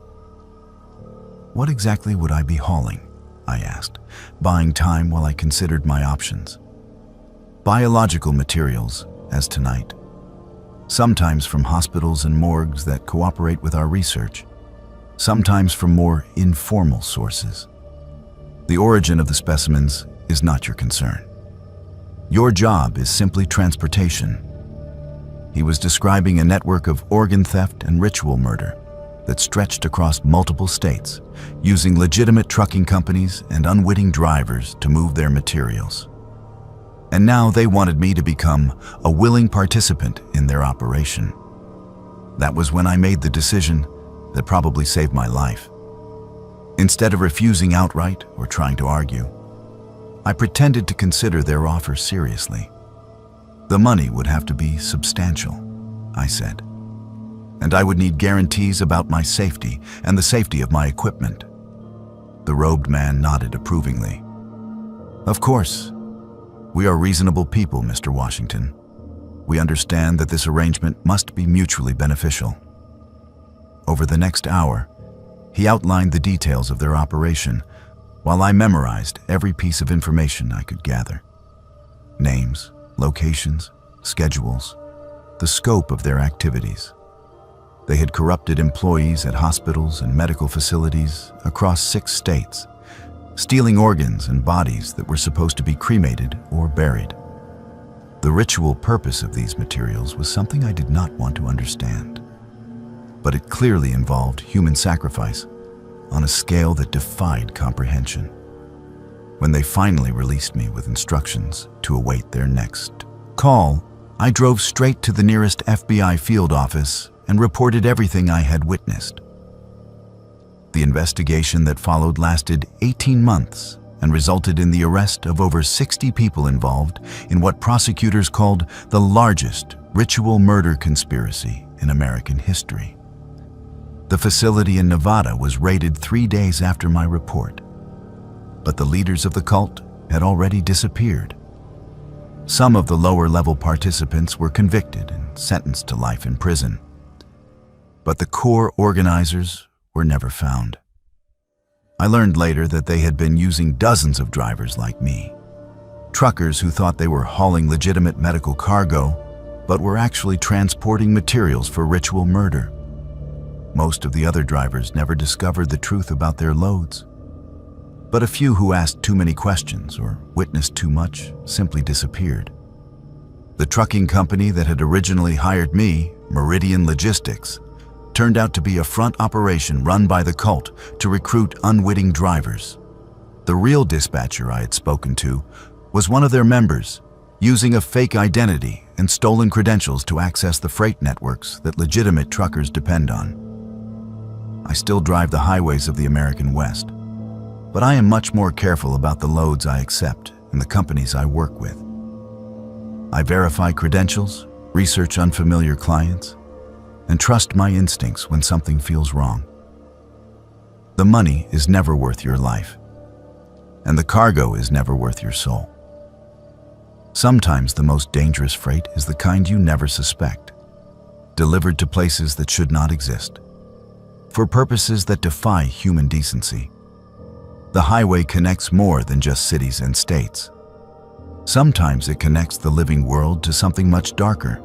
"What exactly would I be hauling?" I asked, buying time while I considered my options. "Biological materials, as tonight. Sometimes from hospitals and morgues that cooperate with our research. Sometimes from more informal sources. The origin of the specimens is not your concern. Your job is simply transportation." He was describing a network of organ theft and ritual murder that stretched across multiple states, using legitimate trucking companies and unwitting drivers to move their materials. And now they wanted me to become a willing participant in their operation. That was when I made the decision that probably saved my life. Instead of refusing outright or trying to argue, I pretended to consider their offer seriously. "The money would have to be substantial," I said, "and I would need guarantees about my safety and the safety of my equipment." The robed man nodded approvingly. "Of course. We are reasonable people, Mr. Washington. We understand that this arrangement must be mutually beneficial." Over the next hour, he outlined the details of their operation, while I memorized every piece of information I could gather. Names, locations, schedules, the scope of their activities. They had corrupted employees at hospitals and medical facilities across 6 states, stealing organs and bodies that were supposed to be cremated or buried. The ritual purpose of these materials was something I did not want to understand, but it clearly involved human sacrifice on a scale that defied comprehension. When they finally released me with instructions to await their next call, I drove straight to the nearest FBI field office and reported everything I had witnessed. The investigation that followed lasted 18 months and resulted in the arrest of over 60 people involved in what prosecutors called the largest ritual murder conspiracy in American history. The facility in Nevada was raided 3 days after my report, but the leaders of the cult had already disappeared. Some of the lower-level participants were convicted and sentenced to life in prison, but the core organizers were never found. I learned later that they had been using dozens of drivers like me, truckers who thought they were hauling legitimate medical cargo, but were actually transporting materials for ritual murder. Most of the other drivers never discovered the truth about their loads, but a few who asked too many questions or witnessed too much simply disappeared. The trucking company that had originally hired me, Meridian Logistics, turned out to be a front operation run by the cult to recruit unwitting drivers. The real dispatcher I had spoken to was one of their members, using a fake identity and stolen credentials to access the freight networks that legitimate truckers depend on. I still drive the highways of the American West, but I am much more careful about the loads I accept and the companies I work with. I verify credentials, research unfamiliar clients, and trust my instincts when something feels wrong. The money is never worth your life, and the cargo is never worth your soul. Sometimes the most dangerous freight is the kind you never suspect, delivered to places that should not exist, for purposes that defy human decency. The highway connects more than just cities and states. Sometimes it connects the living world to something much darker.